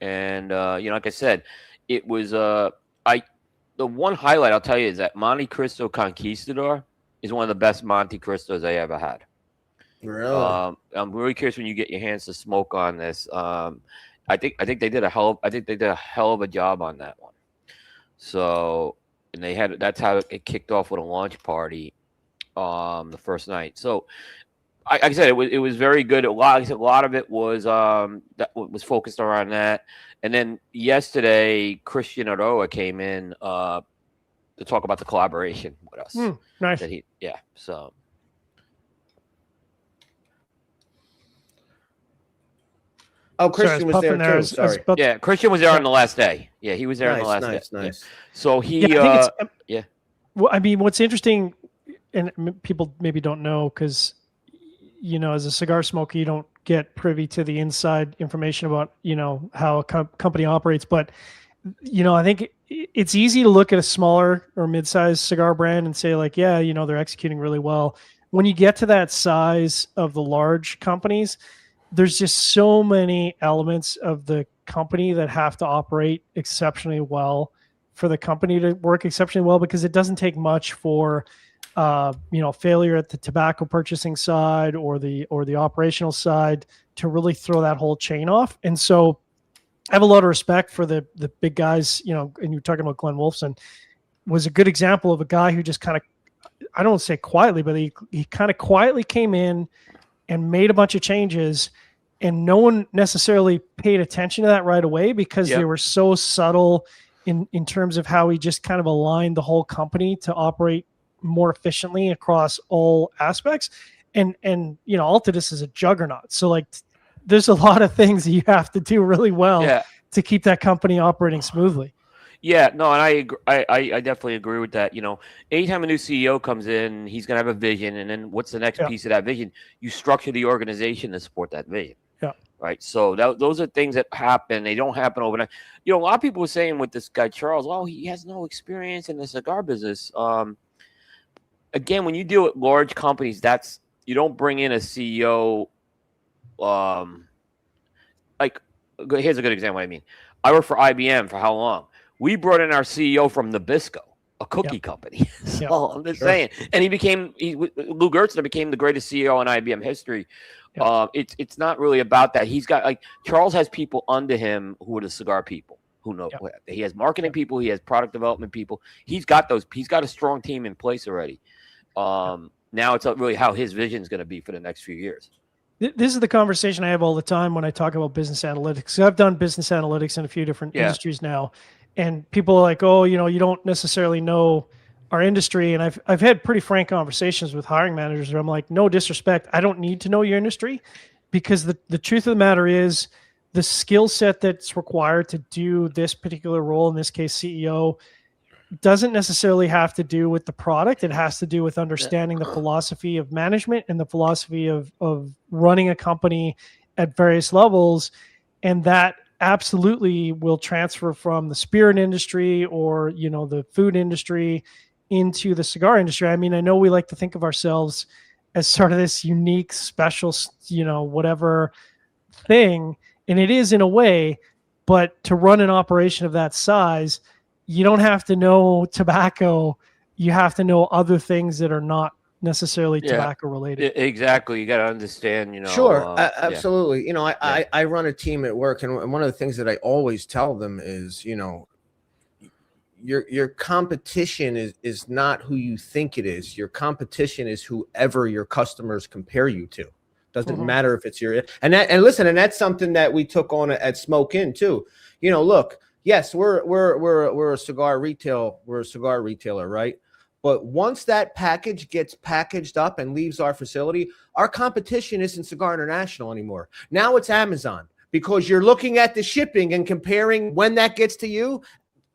And, like I said, it was, the one highlight I'll tell you is that Monte Cristo Conquistador is one of the best Monte Cristos I ever had. Really? I'm really curious when you get your hands to smoke on this. I think they did a hell of a job on that one. So, and that's how it kicked off with a launch party, the first night. So, like I said, it was very good. A lot of it was that was focused around that. And then yesterday, Christian Aroa came in to talk about the collaboration with us. Nice. So. Oh, Christian was there too. Sorry. Yeah, Christian was there on the last day. Yeah, he was there on the last day. Nice. Yeah. So he, Well, I mean, what's interesting, and people maybe don't know, because, as a cigar smoker, you don't get privy to the inside information about, how a company operates. But, I think it's easy to look at a smaller or mid-sized cigar brand and say, like, yeah, they're executing really well. When you get to that size of the large companies, there's just so many elements of the company that have to operate exceptionally well for the company to work exceptionally well, because it doesn't take much for, failure at the tobacco purchasing side or the operational side to really throw that whole chain off. And so I have a lot of respect for the big guys, and you're talking about Glenn Wolfson was a good example of a guy who just kind of, I don't say quietly, but he kind of quietly came in and made a bunch of changes, and no one necessarily paid attention to that right away because they were so subtle in terms of how he just kind of aligned the whole company to operate more efficiently across all aspects. And Altadis is a juggernaut. So, like, there's a lot of things that you have to do really well to keep that company operating smoothly. Yeah, no, and I definitely agree with that. Anytime a new CEO comes in, he's going to have a vision, and then what's the next piece of that vision? You structure the organization to support that vision. Yeah. Right. So those are things that happen. They don't happen overnight. A lot of people were saying with this guy Charles, well, he has no experience in the cigar business. Again, when you deal with large companies, you don't bring in a CEO. Like, here's a good example. What I mean, I worked for IBM for how long? We brought in our CEO from Nabisco, a cookie company. So I'm just saying. And Lou Gertzner became the greatest CEO in IBM history. It's not really about that. He's got, like, Charles has people under him who are the cigar people who know. He has marketing people. He has product development people. He's got a strong team in place already. Now it's really how his vision is going to be for the next few years. This is the conversation I have all the time when I talk about business analytics. So I've done business analytics in a few different industries now. And people are like, oh, you don't necessarily know our industry. And I've had pretty frank conversations with hiring managers where I'm like, no disrespect, I don't need to know your industry, because the truth of the matter is the skill set that's required to do this particular role, in this case CEO, doesn't necessarily have to do with the product. It has to do with understanding the philosophy of management and the philosophy of running a company at various levels. And that absolutely will transfer from the spirit industry or, the food industry into the cigar industry. I mean, I know we like to think of ourselves as sort of this unique, special, whatever thing. And it is in a way, but to run an operation of that size, you don't have to know tobacco. You have to know other things that are not necessarily tobacco related. Exactly. You got to understand, Sure. Absolutely. I run a team at work, and one of the things that I always tell them is, your competition is not who you think it is. Your competition is whoever your customers compare you to. Doesn't matter if it's and that's something that we took on at Smoke Inn too. Look, yes, we're a cigar retailer, right? But once that package gets packaged up and leaves our facility, our competition isn't Cigar International anymore. Now it's Amazon, because you're looking at the shipping and comparing when that gets to you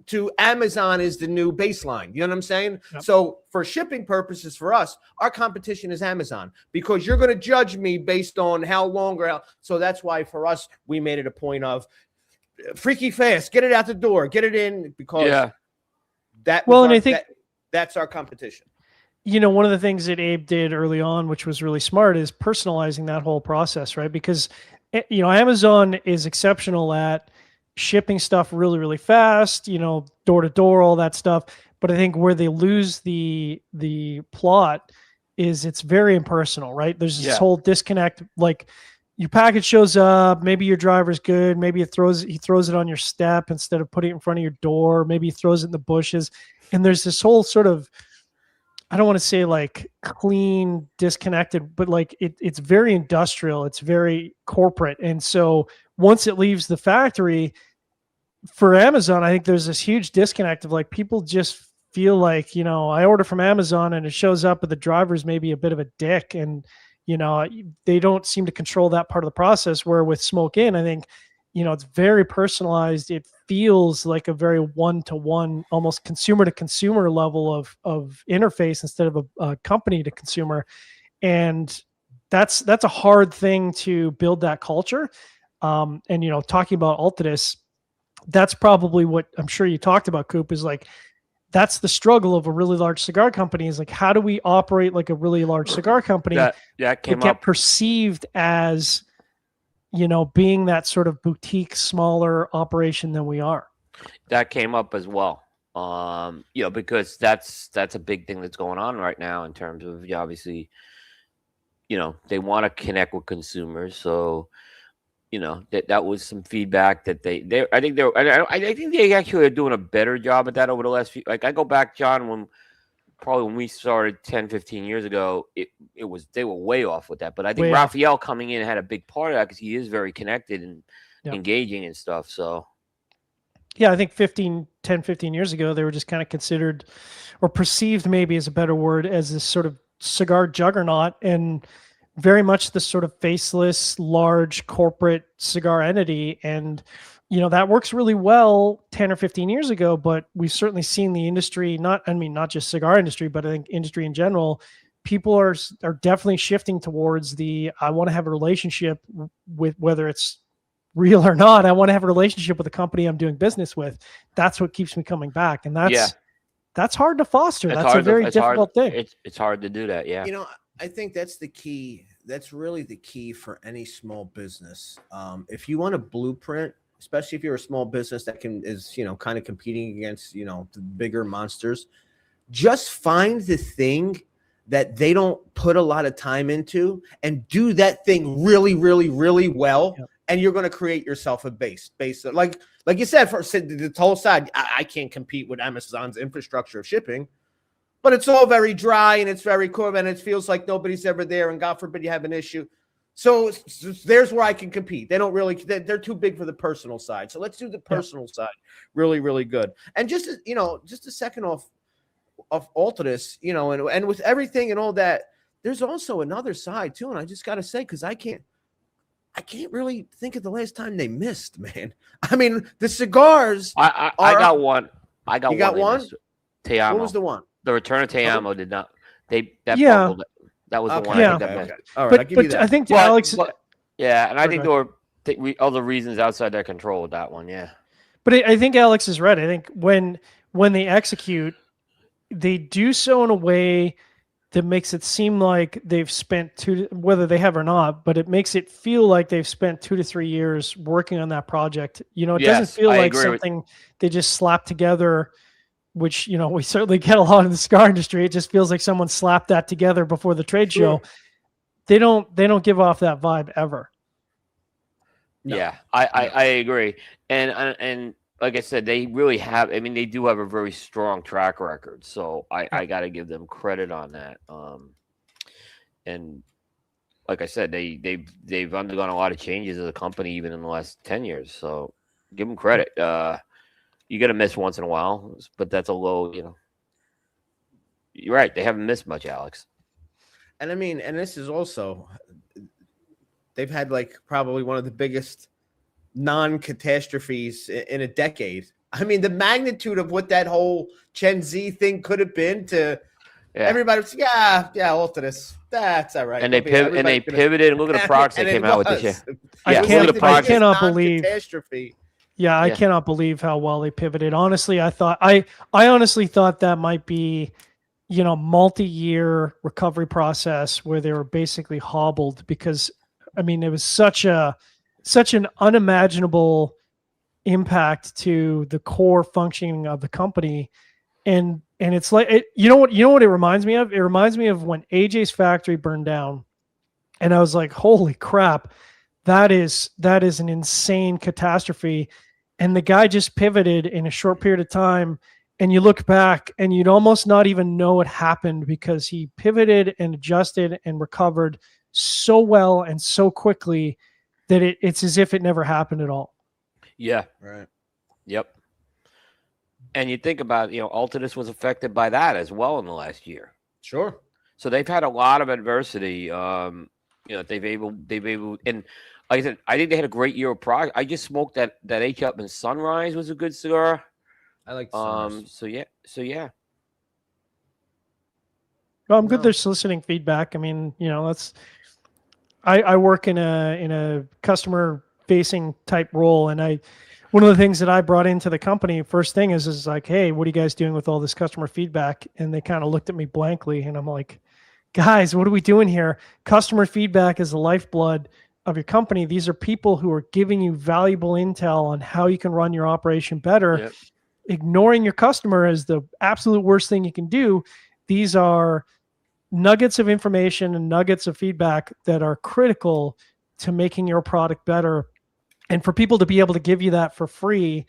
to Amazon is the new baseline. You know what I'm saying? Yep. So for shipping purposes for us, our competition is Amazon, because you're going to judge me based on how long or how. So that's why for us, we made it a point of freaky fast, get it out the door, get it in, because I think that's our competition. You know, one of the things that Abe did early on, which was really smart, is personalizing that whole process, right? Because, you know, Amazon is exceptional at shipping stuff really, really fast, you know, door to door, all that stuff. But I think where they lose the plot is it's very impersonal, right? There's this whole disconnect. Like, your package shows up, maybe your driver's good, maybe he throws it on your step instead of putting it in front of your door, maybe he throws it in the bushes. And there's this whole sort of, I don't want to say like clean, disconnected, but like it's very industrial, it's very corporate. And so once it leaves the factory, for Amazon, I think there's this huge disconnect of like, people just feel like, you know, I order from Amazon and it shows up, but the driver's maybe a bit of a dick, and you know, they don't seem to control that part of the process. Where with Smoke Inn, I think, you know, it's very personalized. It feels like a very one-to-one, almost consumer-to-consumer level of interface instead of a company to consumer. And that's a hard thing to build that culture. And, you know, talking about Altadis, that's probably what I'm sure you talked about, Coop, is like, that's the struggle of a really large cigar company, is like, how do we operate like a really large cigar company that get perceived as, you know, being that sort of boutique, smaller operation than we are? That came up as well. You know, because that's a big thing that's going on right now in terms of, obviously, you know, they want to connect with consumers. So, you know, that was some feedback that I think they actually are doing a better job at that over the last few. Like, I go back, John, when we started 10, 15 years ago, they were way off with that. But I think Raphael coming in had a big part of that, because he is very connected and engaging and stuff. So, yeah, I think 10, 15 years ago, they were just kind of considered, or perceived maybe is a better word, as this sort of cigar juggernaut, and very much the sort of faceless, large corporate cigar entity. And, you know, that works really well 10 or 15 years ago, but we've certainly seen the industry, not just cigar industry, but I think industry in general, people are definitely shifting towards I want to have a relationship with, whether it's real or not, I want to have a relationship with the company I'm doing business with. That's what keeps me coming back. And that's hard to foster. That's a very difficult thing. It's hard to do that. Yeah. You know, I think that's the key. That's really the key for any small business. If you want a blueprint, especially if you're a small business that is, you know, kind of competing against, you know, the bigger monsters, just find the thing that they don't put a lot of time into and do that thing really, really, really well. Yep. And you're going to create yourself a base. Like you said, for the whole side, I can't compete with Amazon's infrastructure of shipping. But it's all very dry and it's very cool, and it feels like nobody's ever there, and God forbid you have an issue. So there's where I can compete. They're too big for the personal side. So let's do the personal side really, really good. And just a second off Altadis, you know, and with everything and all that, there's also another side too. And I just got to say, because I can't really think of the last time they missed, man. I mean, the cigars. I got one. You got one? Te-Amo. What was the one? The return of Te-Amo did not. That was the one. Yeah. I think that missed. All right, I'll give you that. I think Alex. And I think there were other reasons outside their control with that one. Yeah. But I think Alex is right. I think when they execute, they do so in a way that makes it seem like they've spent whether they have or not, but it makes it feel like they've spent 2 to 3 years working on that project. You know, it doesn't feel like something they just slapped together, which, you know, we certainly get a lot in the cigar industry. It just feels like someone slapped that together before the trade show. They don't give off that vibe ever. No. Yeah, I agree. And like I said, they really have. I mean, they do have a very strong track record. So I got to give them credit on that. And like I said, they've undergone a lot of changes as a company, even in the last 10 years. So give them credit. You got to miss once in a while, but that's a low. You know, you're right. They haven't missed much, Alex. And I mean, and this is also, they've had like probably one of the biggest non-catastrophes in a decade I mean, the magnitude of what that whole Gen Z thing could have been to everybody was, all to this. That's all right. And they pivoted. Look at the products they came out with this year. I cannot believe. Catastrophe. Yeah, I cannot believe how well they pivoted. Honestly, I honestly thought that might be, multi-year recovery process where they were basically hobbled because, I mean, it was such an unimaginable impact to the core functioning of the company. And it's like, you know what it reminds me of? It reminds me of when AJ's factory burned down. And I was like, holy crap, that is an insane catastrophe. And the guy just pivoted in a short period of time. And you look back and you'd almost not even know what happened because he pivoted and adjusted and recovered so well and so quickly that it's as if it never happened at all. Yeah. Right. Yep. And you think about, Altadis was affected by that as well in the last year. Sure. So they've had a lot of adversity. They've able, and like I said, I think they had a great year of product. I just smoked that H. Upmann Sunrise was a good cigar. I like Sunrise. So yeah. Well, I'm good. They're soliciting feedback. I mean, I work in a customer facing type role, and one of the things that I brought into the company first thing is like, hey, what are you guys doing with all this customer feedback? And they kind of looked at me blankly, and I'm like, guys, what are we doing here? Customer feedback is the lifeblood of your company. These are people who are giving you valuable intel on how you can run your operation better. Yep. Ignoring your customer is the absolute worst thing you can do. These are nuggets of information and nuggets of feedback that are critical to making your product better. And for people to be able to give you that for free,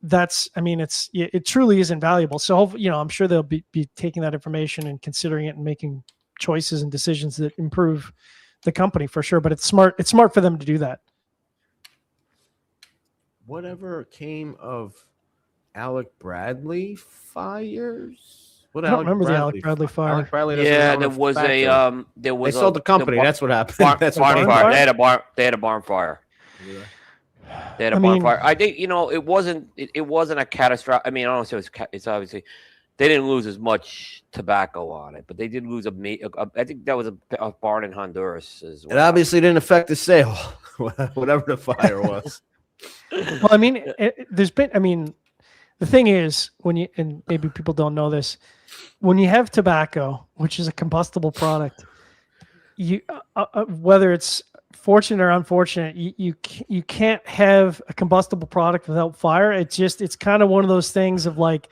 it truly is invaluable. So, I'm sure they'll be taking that information and considering it and making choices and decisions that improve the company for sure. But it's smart for them to do that. Whatever came of Alec Bradley fires? I don't remember the Alec Bradley fire. Alec Bradley there was they sold the company. That's what happened. That's barn fire. They had a barn fire. Yeah. They had a barn fire. I think it wasn't a catastrophic. I mean, I don't know if it's obviously they didn't lose as much tobacco on it, but they did lose I think that was a barn in Honduras as well. It obviously didn't affect the sale, whatever the fire was. Well, I mean, the thing is, and maybe people don't know this, when you have tobacco, which is a combustible product, you whether it's fortunate or unfortunate, you can't have a combustible product without fire. It's kind of one of those things of like,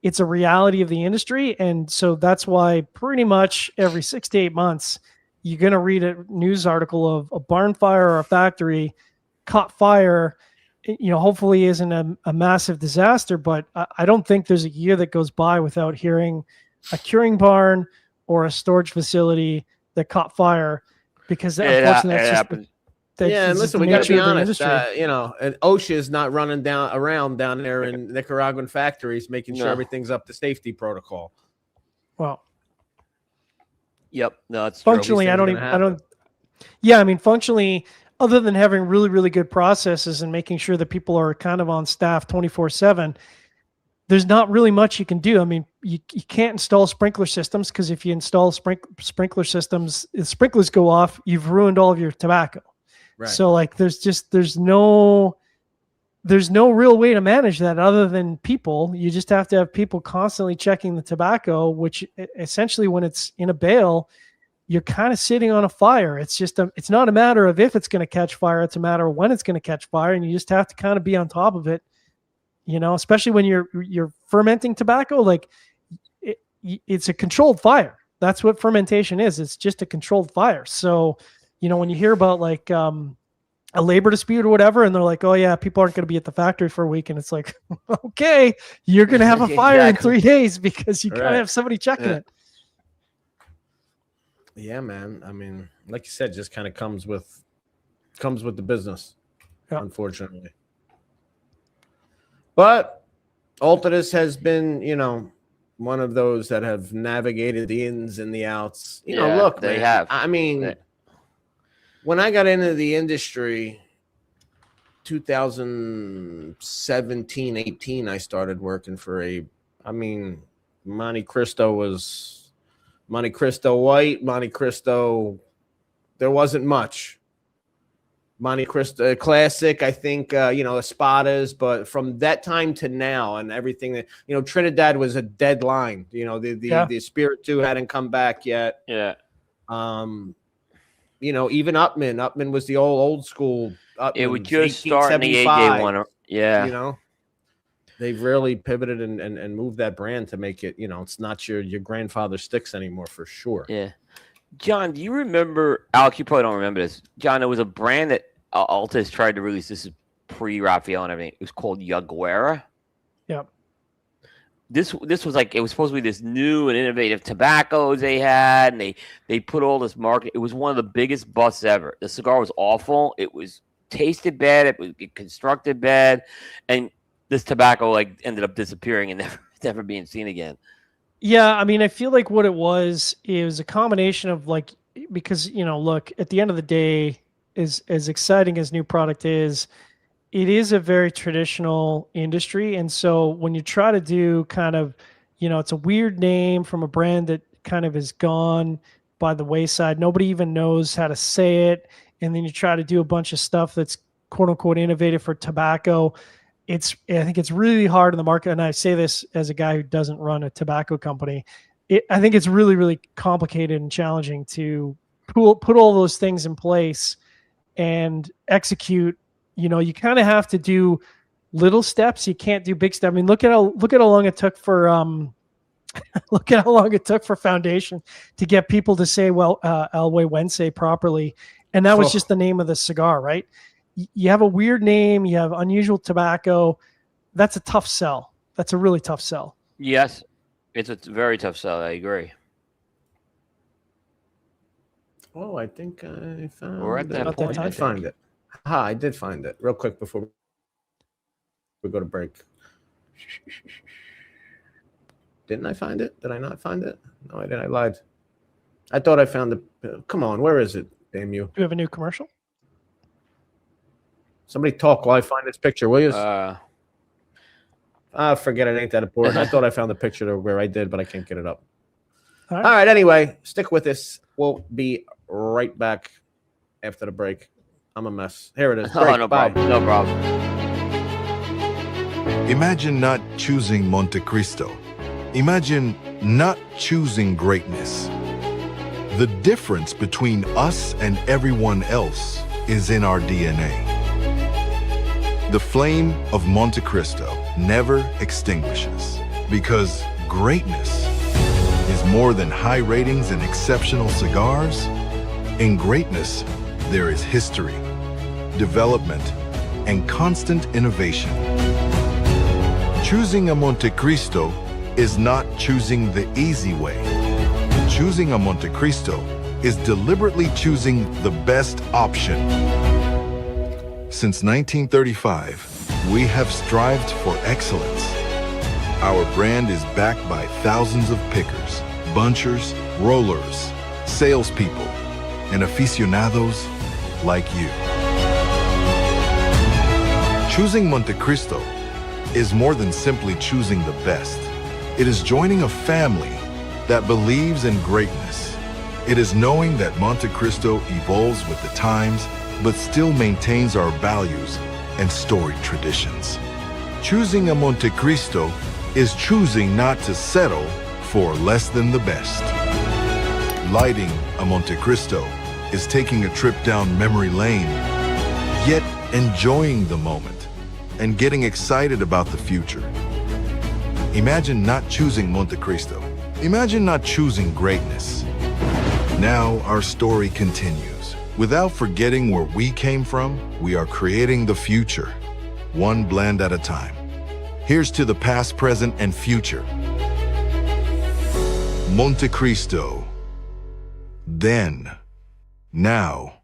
it's a reality of the industry. And so that's why pretty much every 6 to 8 months, you're going to read a news article of a barn fire or a factory caught fire. Hopefully isn't a massive disaster, but I don't think there's a year that goes by without hearing a curing barn or a storage facility that caught fire, because unfortunately that's just and listen, we got to be honest. And OSHA is not running around down there in Nicaraguan factories making sure everything's up to safety protocol. Well, yep, no, it's functionally functionally, other than having really, really good processes and making sure that people are kind of on staff 24/7, there's not really much you can do. I mean, you can't install sprinkler systems, because if you install sprinkler systems, if sprinklers go off, you've ruined all of your tobacco. Right. So like, there's no real way to manage that other than people. You just have to have people constantly checking the tobacco, which essentially when it's in a bale, you're kind of sitting on a fire. It's it's not a matter of if it's going to catch fire. It's a matter of when it's going to catch fire. And you just have to kind of be on top of it, especially when you're fermenting tobacco. Like it's a controlled fire. That's what fermentation is. It's just a controlled fire. So, when you hear about like a labor dispute or whatever, and they're like, oh yeah, people aren't going to be at the factory for a week. And it's like, okay, you're going to have a fire in 3 days because you got to have somebody checking it. Yeah, man. I mean, like you said, just kind of comes with the business, unfortunately. But Altadis has been, one of those that have navigated the ins and the outs. Look, they man, have. I mean, when I got into the industry, 2017, 18, I started working for Monte Cristo was Monte Cristo White, Monte Cristo. There wasn't much. Monte Cristo Classic, I think, Espadas, but from that time to now and everything that, Trinidad was a dead line. The Spirit 2 hadn't come back yet. Yeah. Even Upman was the old school. It would just start in the AJ one. Yeah. They've really pivoted and moved that brand to make it, it's not your grandfather's sticks anymore, for sure. Yeah. John, do you remember, Alec, you probably don't remember this. John, there was a brand that Altus tried to release. This is pre-Raphael and everything. It was called Yaguara. Yep. This was like, it was supposed to be this new and innovative tobaccos they had, and they put all this market. It was one of the biggest busts ever. The cigar was awful. It was tasted bad. It was constructed bad. And this tobacco ended up disappearing and never being seen again. Yeah, I feel like what it was a combination of because look, at the end of the day, as exciting as new product is, it is a very traditional industry, and so when you try to do kind of, it's a weird name from a brand that kind of is gone by the wayside. Nobody even knows how to say it, and then you try to do a bunch of stuff that's quote unquote innovative for tobacco. I think it's really hard in the market, and I say this as a guy who doesn't run a tobacco company. I think it's really, really complicated and challenging to put all those things in place and execute. You kind of have to do little steps. You can't do big steps. Look at how long it took for Foundation to get people to say, El Wednesday properly, and that was just the name of the cigar, right? You have a weird name, you have unusual tobacco. That's a tough sell. That's a really tough sell. Yes, it's a very tough sell. I agree. Oh, I think I found We're at that point. I did find it. I did find it real quick before we go to break. Didn't I find it? Did I not find it? No, I didn't. I lied. I thought I found the. Come on, where is it? Damn you! Do you have a new commercial? Somebody talk while I find this picture, will you? Forget it. Ain't that important. I thought I found the picture where I did, but I can't get it up. All right. Anyway, stick with us. We'll be right back after the break. I'm a mess. Here it is. Break. No Bye. problem. No problem. Imagine not choosing Monte Cristo. Imagine not choosing greatness. The difference between us and everyone else is in our DNA. The flame of Monte Cristo never extinguishes, because greatness is more than high ratings and exceptional cigars. In greatness, there is history, development, and constant innovation. Choosing a Monte Cristo is not choosing the easy way. Choosing a Monte Cristo is deliberately choosing the best option. Since 1935, we have strived for excellence. Our brand is backed by thousands of pickers, bunchers, rollers, salespeople, and aficionados like you. Choosing Monte Cristo is more than simply choosing the best. It is joining a family that believes in greatness. It is knowing that Monte Cristo evolves with the times, but still maintains our values and storied traditions. Choosing a Monte Cristo is choosing not to settle for less than the best. Lighting a Monte Cristo is taking a trip down memory lane, yet enjoying the moment and getting excited about the future. Imagine not choosing Monte Cristo. Imagine not choosing greatness. Now our story continues. Without forgetting where we came from, we are creating the future, one blend at a time. Here's to the past, present, and future. Monte Cristo. Then, now,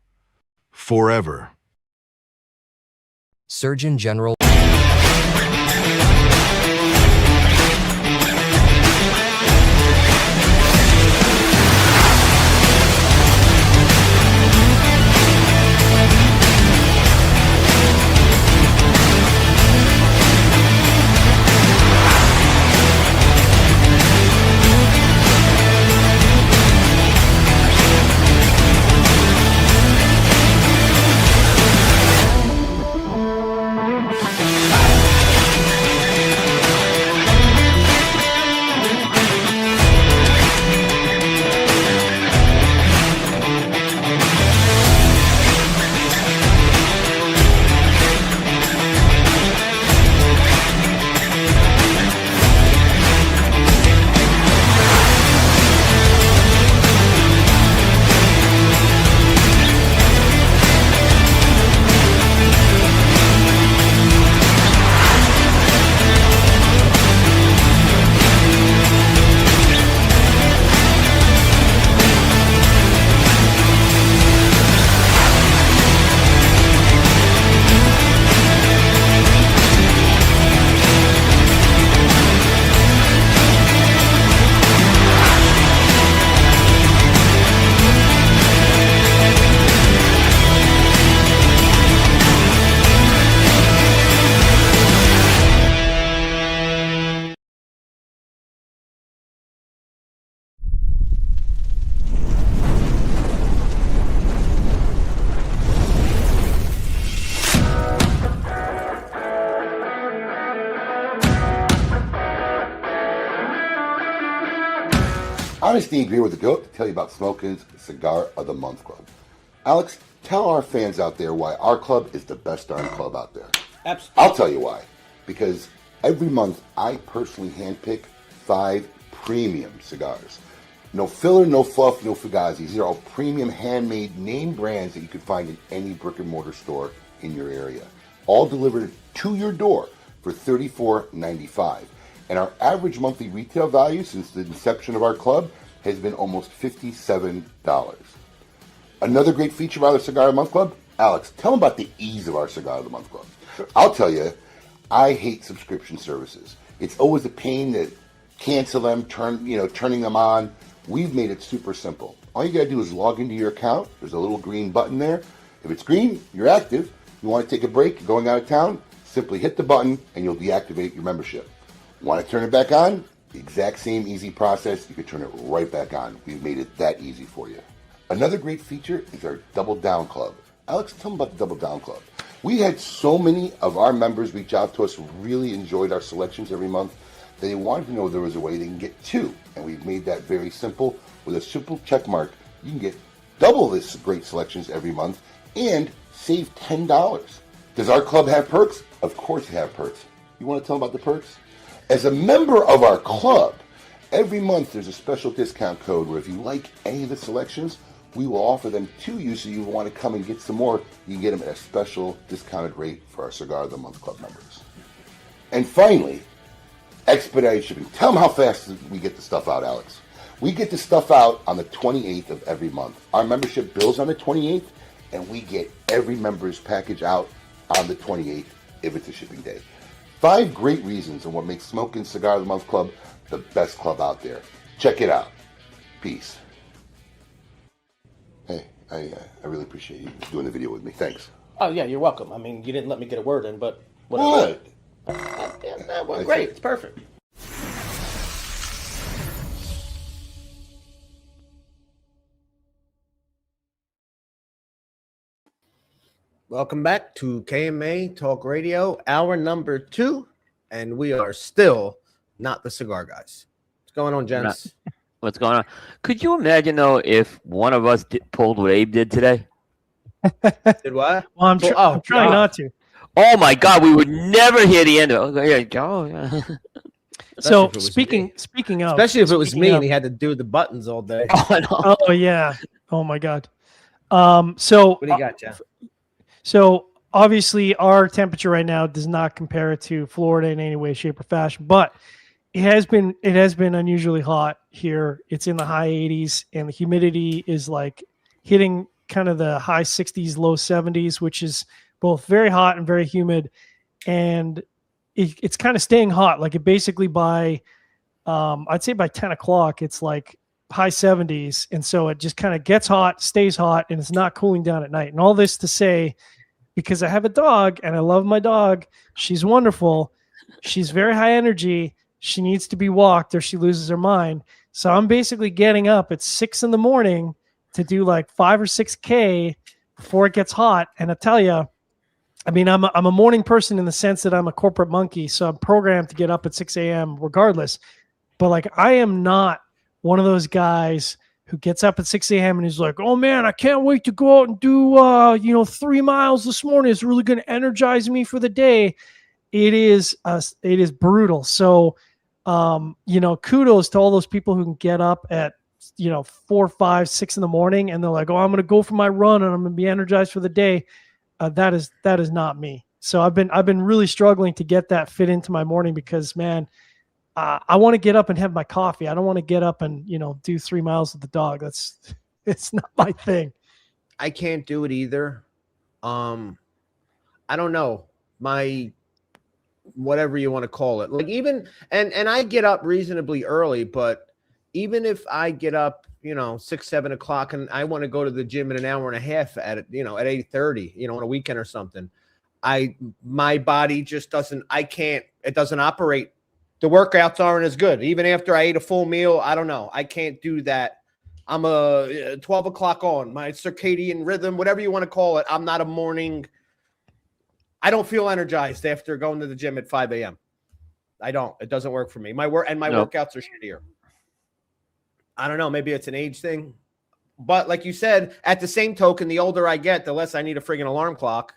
forever. Surgeon General. Honest Abe here with the GOAT to tell you about Smokin's Cigar of the Month Club. Alex, tell our fans out there why our club is the best darn club out there. Absolutely. I'll tell you why. Because every month I personally handpick 5 premium cigars. No filler, no fluff, no fugazis. These are all premium handmade name brands that you can find in any brick and mortar store in your area. All delivered to your door for $34.95. And our average monthly retail value since the inception of our club has been almost $57. Another great feature of our Cigar of the Month Club, Alex, tell them about the ease of our Cigar of the Month Club. I'll tell you, I hate subscription services. It's always a pain to cancel them, turning them on. We've made it super simple. All you gotta do is log into your account. There's a little green button there. If it's green, you're active. You want to take a break, you're going out of town, simply hit the button and you'll deactivate your membership. Want to turn it back on? The exact same easy process. You can turn it right back on. We've made it that easy for you. Another great feature is our Double Down Club. Alex, tell them about the Double Down Club. We had so many of our members reach out to us who really enjoyed our selections every month that they wanted to know there was a way they can get 2. And we've made that very simple. With a simple check mark, you can get double this great selections every month and save $10. Does our club have perks? Of course it have perks. You want to tell them about the perks? As a member of our club, every month there's a special discount code where if you like any of the selections, we will offer them to you, so you want to come and get some more, you can get them at a special discounted rate for our Cigar of the Month Club members. And finally, expedited shipping. Tell them how fast we get the stuff out, Alex. We get the stuff out on the 28th of every month. Our membership bills on the 28th, and we get every member's package out on the 28th if it's a shipping day. 5 great reasons on what makes Smokin' Cigar of the Month Club the best club out there. Check it out. Peace. Hey, I really appreciate you doing the video with me. Thanks. Oh, yeah, you're welcome. I mean, you didn't let me get a word in, but whatever. That was great. It's perfect. Welcome back to KMA Talk Radio, hour number 2, and we are still not the Cigar Guys. What's going on, gents? What's going on? Could you imagine, though, if one of us pulled what Abe did today? Did what? Well, I'm trying not to. Oh, my God, we would never hear the end of it. So speaking of, especially if it was me and he had to do the buttons all day. Oh yeah. Oh my God. So what do you got, Jeff? So obviously our temperature right now does not compare to Florida in any way, shape, or fashion, but it has been unusually hot here. It's in the high 80s, and the humidity is like hitting kind of the high 60s, low 70s, which is both very hot and very humid. And it's kind of staying hot. Like it basically by, I'd say by 10 o'clock, it's like high 70s. And so it just kind of gets hot, stays hot, and it's not cooling down at night. And all this to say, because I have a dog and I love my dog, she's wonderful. She's very high energy. She needs to be walked or she loses her mind. So I'm basically getting up at 6 a.m. to do like 5 or 6K before it gets hot. And I tell you, I mean, I'm a morning person in the sense that I'm a corporate monkey. So I'm programmed to get up at 6 a.m. regardless. But like, I am not one of those guys who gets up at 6 a.m. and is like, oh man, I can't wait to go out and do, 3 miles this morning. It's really going to energize me for the day. It is brutal. So, kudos to all those people who can get up at, 4, 5, 6 in the morning. And they're like, oh, I'm going to go for my run and I'm going to be energized for the day. That is not me. So I've been really struggling to get that fit into my morning because, man, I want to get up and have my coffee. I don't want to get up and, do 3 miles with the dog. It's not my thing. I can't do it either. I don't know. My, whatever you want to call it. Like even, and I get up reasonably early, but even if I get up, 6, 7 o'clock and I want to go to the gym in an hour and a half at 8:30, on a weekend or something, my body just doesn't operate. The workouts aren't as good. Even after I ate a full meal, I don't know. I can't do that. I'm a 12 o'clock on my circadian rhythm, whatever you want to call it. I'm not a morning. I don't feel energized after going to the gym at 5 a.m. I don't. It doesn't work for me. My workouts are shittier. I don't know. Maybe it's an age thing. But like you said, at the same token, the older I get, the less I need a friggin' alarm clock.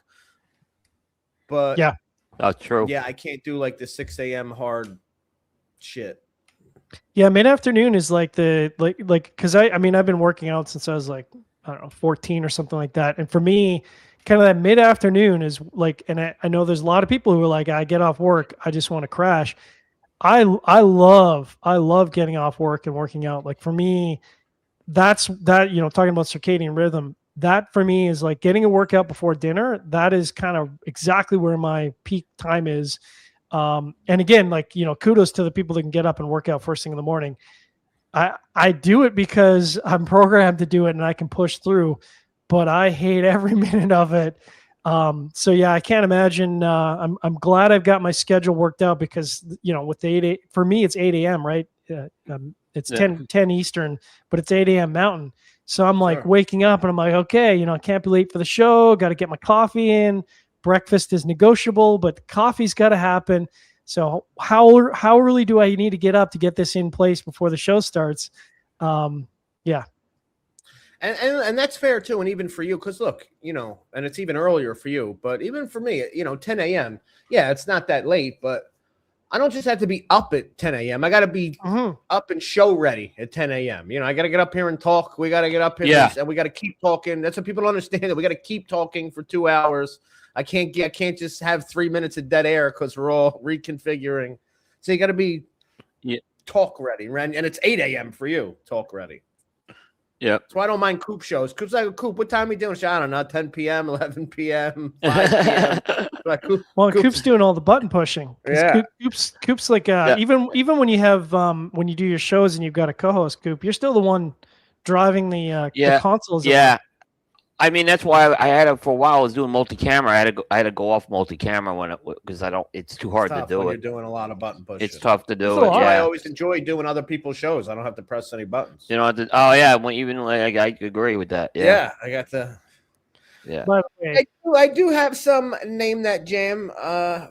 But Yeah. That's true. yeah, I can't do like the 6 a.m. hard shit. Yeah, mid-afternoon is like because I mean I've been working out since I was like, I don't know, 14 or something like that. And for me, kind of that mid-afternoon is like, and I know there's a lot of people who are like, I get off work, I just want to crash. I love getting off work and working out. Like for me, that's that, talking about circadian rhythm, that for me is like getting a workout before dinner. That is kind of exactly where my peak time is. And again, like, kudos to the people that can get up and work out first thing in the morning. I do it because I'm programmed to do it and I can push through, but I hate every minute of it. So yeah, I can't imagine. I'm glad I've got my schedule worked out because, with the for me, it's 8 a.m., right? It's 10 Eastern, but it's 8 a.m. Mountain. So I'm like waking up and I'm like, okay, I can't be late for the show. Got to get my coffee in. Breakfast is negotiable, but coffee's got to happen. So how early do I need to get up to get this in place before the show starts? Yeah. And that's fair too. And even for you, because look, and it's even earlier for you, but even for me, 10 a.m. Yeah, it's not that late, but I don't just have to be up at 10 a.m. I got to be up and show ready at 10 a.m. I got to get up here and talk. We got to get up here and we got to keep talking. That's what people don't understand, that we got to keep talking for 2 hours. I can't just have 3 minutes of dead air because we're all reconfiguring. So you got to be talk ready, and it's 8 a.m. for you. Talk ready. Yeah. So I don't mind Coop shows. Coop's like, Coop, what time are we doing? I don't know, 10 p.m., 11 p.m., 5 p.m. Like, Coop's doing all the button pushing. Yeah. Coop's like, even when you have when you do your shows and you've got a co-host, Coop, you're still the one driving the consoles. Yeah. I mean, that's why I had for a while. I was doing multi-camera. I had to go off multi-camera because it's too hard to do it. You're doing a lot of button pushing. It's tough to do it. That's why I always enjoy doing other people's shows. I don't have to press any buttons. Oh yeah, I agree with that. Yeah, I got the. Yeah. By the way, I do have some Name That Jam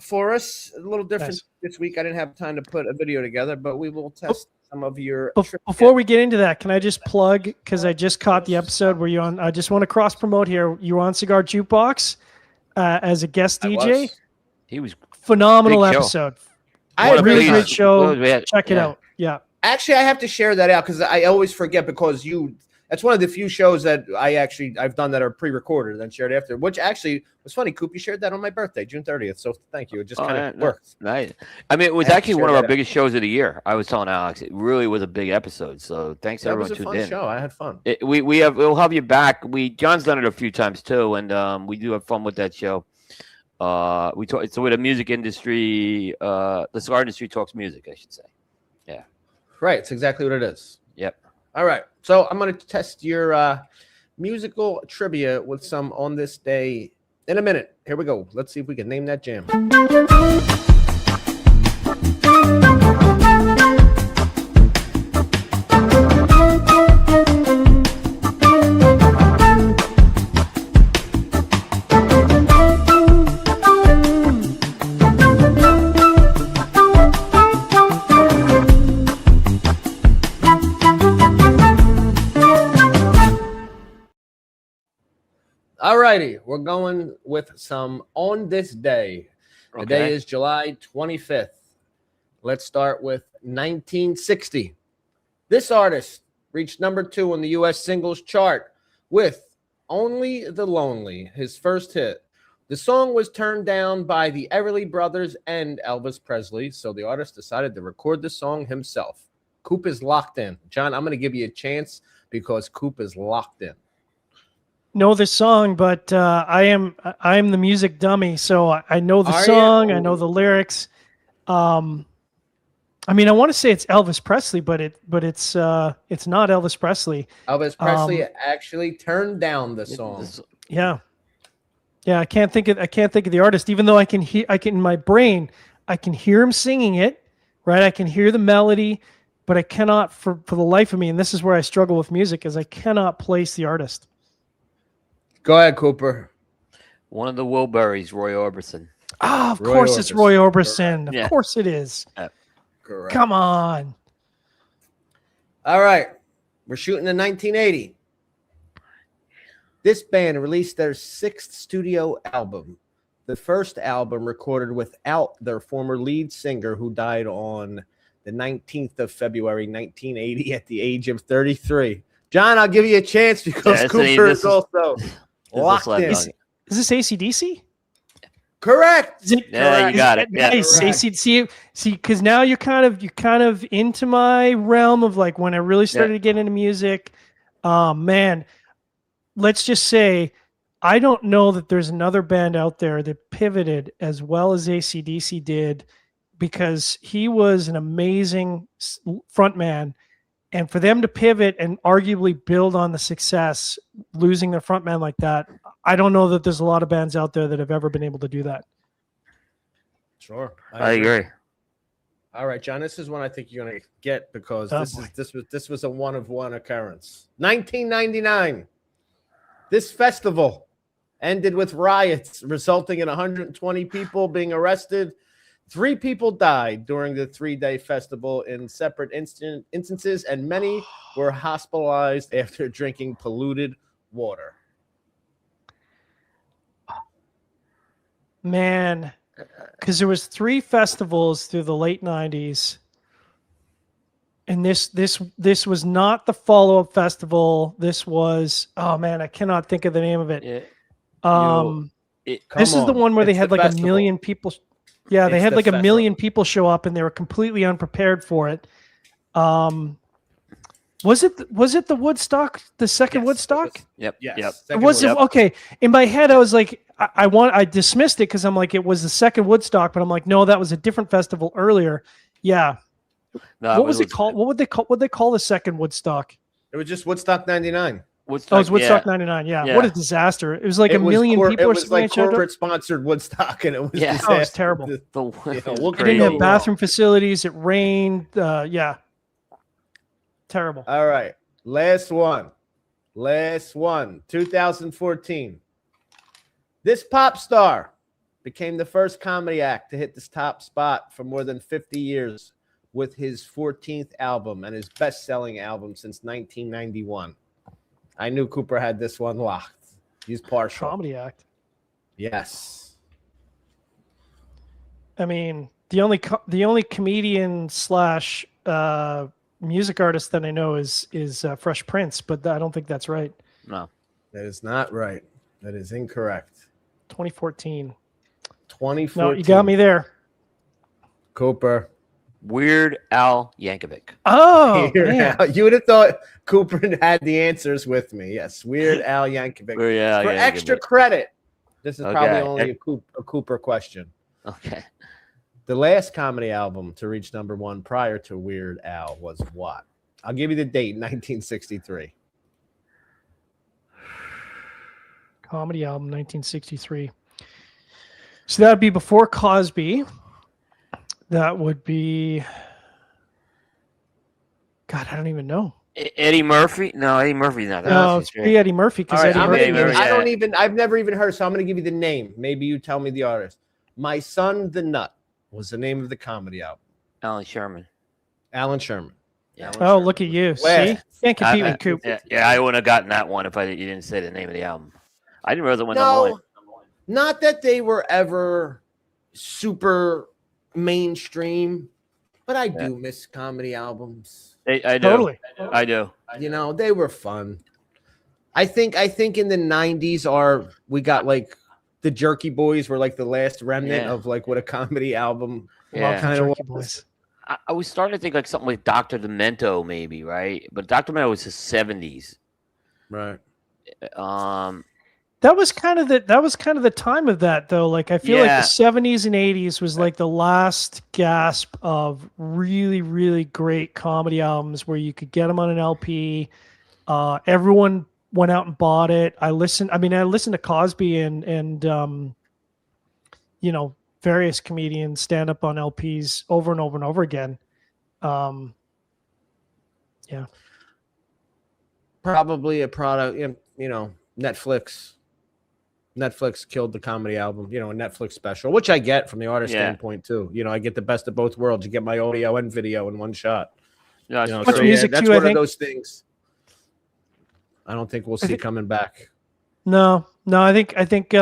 for us. A little different this week. I didn't have time to put a video together, but we will test some of your. Before we get into that, can I just plug, because I just caught the episode where you're on, I just want to cross promote here. You were on Cigar Jukebox as a guest DJ. He was phenomenal episode. I had a really great show. Check it out. Yeah. Actually, I have to share that out because I always forget, because that's one of the few shows that I've done that are pre-recorded and then shared after, which actually was funny. Coop, you shared that on my birthday, June 30th. So thank you. It just kind of worked. Nice. I mean, it was actually one of our biggest shows of the year. I was telling Alex, it really was a big episode. So thanks everyone tuned in. That was a fun show. I had fun. We'll have you back. John's done it a few times too, and we do have fun with that show. We talk. So with the music industry, the cigar industry talks music, I should say. Yeah. Right. It's exactly what it is. Yep. All right. So I'm going to test your musical trivia with some On This Day in a minute. Here we go. Let's see if we can name that jam. All righty, we're going with some On This Day. The day is July 25th. Let's start with 1960. This artist reached number 2 on the U.S. singles chart with Only the Lonely, his first hit. The song was turned down by the Everly Brothers and Elvis Presley, so the artist decided to record the song himself. Coop is locked in. John, I'm going to give you a chance because Coop is locked in. Know this song, but I am the music dummy, so I know the song. I know the lyrics. I mean, I want to say it's Elvis Presley, but it's not Elvis Presley. Elvis Presley actually turned down the song. Yeah. I can't think of the artist, even though I can in my brain I can hear him singing it, right? I can hear the melody, but I cannot for the life of me. And this is where I struggle with music, is I cannot place the artist. Go ahead, Cooper. One of the Wilburys, Roy Orbison. Ah, of course it's Roy Orbison. Of course it is. Correct. Come on. All right. We're shooting in 1980. This band released their 6th studio album, the first album recorded without their former lead singer, who died on the 19th of February, 1980, at the age of 33. John, I'll give you a chance because Cooper is also locked in. Is this AC/DC? Correct. Yeah, you got it. Yeah. Nice. AC/DC. See, because now you're kind of into my realm of like when I really started to get into music. Man, let's just say I don't know that there's another band out there that pivoted as well as AC/DC did, because he was an amazing frontman. And for them to pivot and arguably build on the success, losing their frontman like that, I don't know that there's a lot of bands out there that have ever been able to do that. Sure. I agree. All right, John, this is one I think you're going to get because this was a one-of-one occurrence. 1999. This festival ended with riots, resulting in 120 people being arrested. 3 people died during the 3-day festival in separate instances, and many were hospitalized after drinking polluted water. Man, because there was 3 festivals through the late 90s, and this was not the follow-up festival. This was, oh man, I cannot think of the name of it. This is the one where they had like a million people. Yeah, they had like a million people show up, and they were completely unprepared for it. Was it the Woodstock, the second Woodstock? Yep. It was okay. In my head, I was like, I dismissed it because I'm like, it was the second Woodstock, but I'm like, no, that was a different festival earlier. Yeah. No, what was it called? What would they call the second Woodstock? It was just Woodstock 99. It was Woodstock 99. Yeah. What a disaster! It was like a million people. It was like corporate sponsored Woodstock, and it was it was terrible. They didn't have bathroom facilities. It rained. Terrible. All right, last one. 2014. This pop star became the first comedy act to hit this top spot for more than 50 years with his 14th album and his best-selling album since 1991. I knew Cooper had this one locked. He's partial. Comedy act. Yes. I mean, the only comedian / music artist that I know is Fresh Prince, but I don't think that's right. No, that is not right. That is incorrect. 2014. No, you got me there. Cooper. Weird Al Yankovic. Oh, you would have thought Cooper had the answers with me. Yes, Weird Al Yankovic. For extra credit, this is probably only a Cooper question. Okay. The last comedy album to reach #1 prior to Weird Al was what? I'll give you the date, 1963. Comedy album, 1963. So that would be before Cosby. That would be... God, I don't even know. Eddie Murphy? No, Eddie Murphy's not. No, it's Eddie Murphy. Right, I've never even heard, so I'm going to give you the name. Maybe you tell me the artist. My Son the Nut was the name of the comedy album. Alan Sherman. Yeah, look at you. See? Can't compete with Coop. Yeah, I wouldn't have gotten that one if you didn't say the name of the album. I didn't realize it went #1. Not that they were ever super mainstream, but I do miss comedy albums. I do. Totally. I do. You know, they were fun. I think in the 90s we got like the Jerky Boys were like the last remnant of like what a comedy album kind of was. I was starting to think like something like Dr. Demento maybe, right? But Dr. Demento was the 70s. Right. That was kind of the time of that though. Like I feel like the 70s and 80s was like the last gasp of really, really great comedy albums where you could get them on an LP. Everyone went out and bought it. I listened to Cosby and various comedians stand up on LPs over and over and over again. Probably a product, Netflix killed the comedy album, a Netflix special, which I get from the artist standpoint too. I get the best of both worlds. You get my audio and video in one shot. Much music that's too, one of those things. I don't think we'll see coming back. No. I think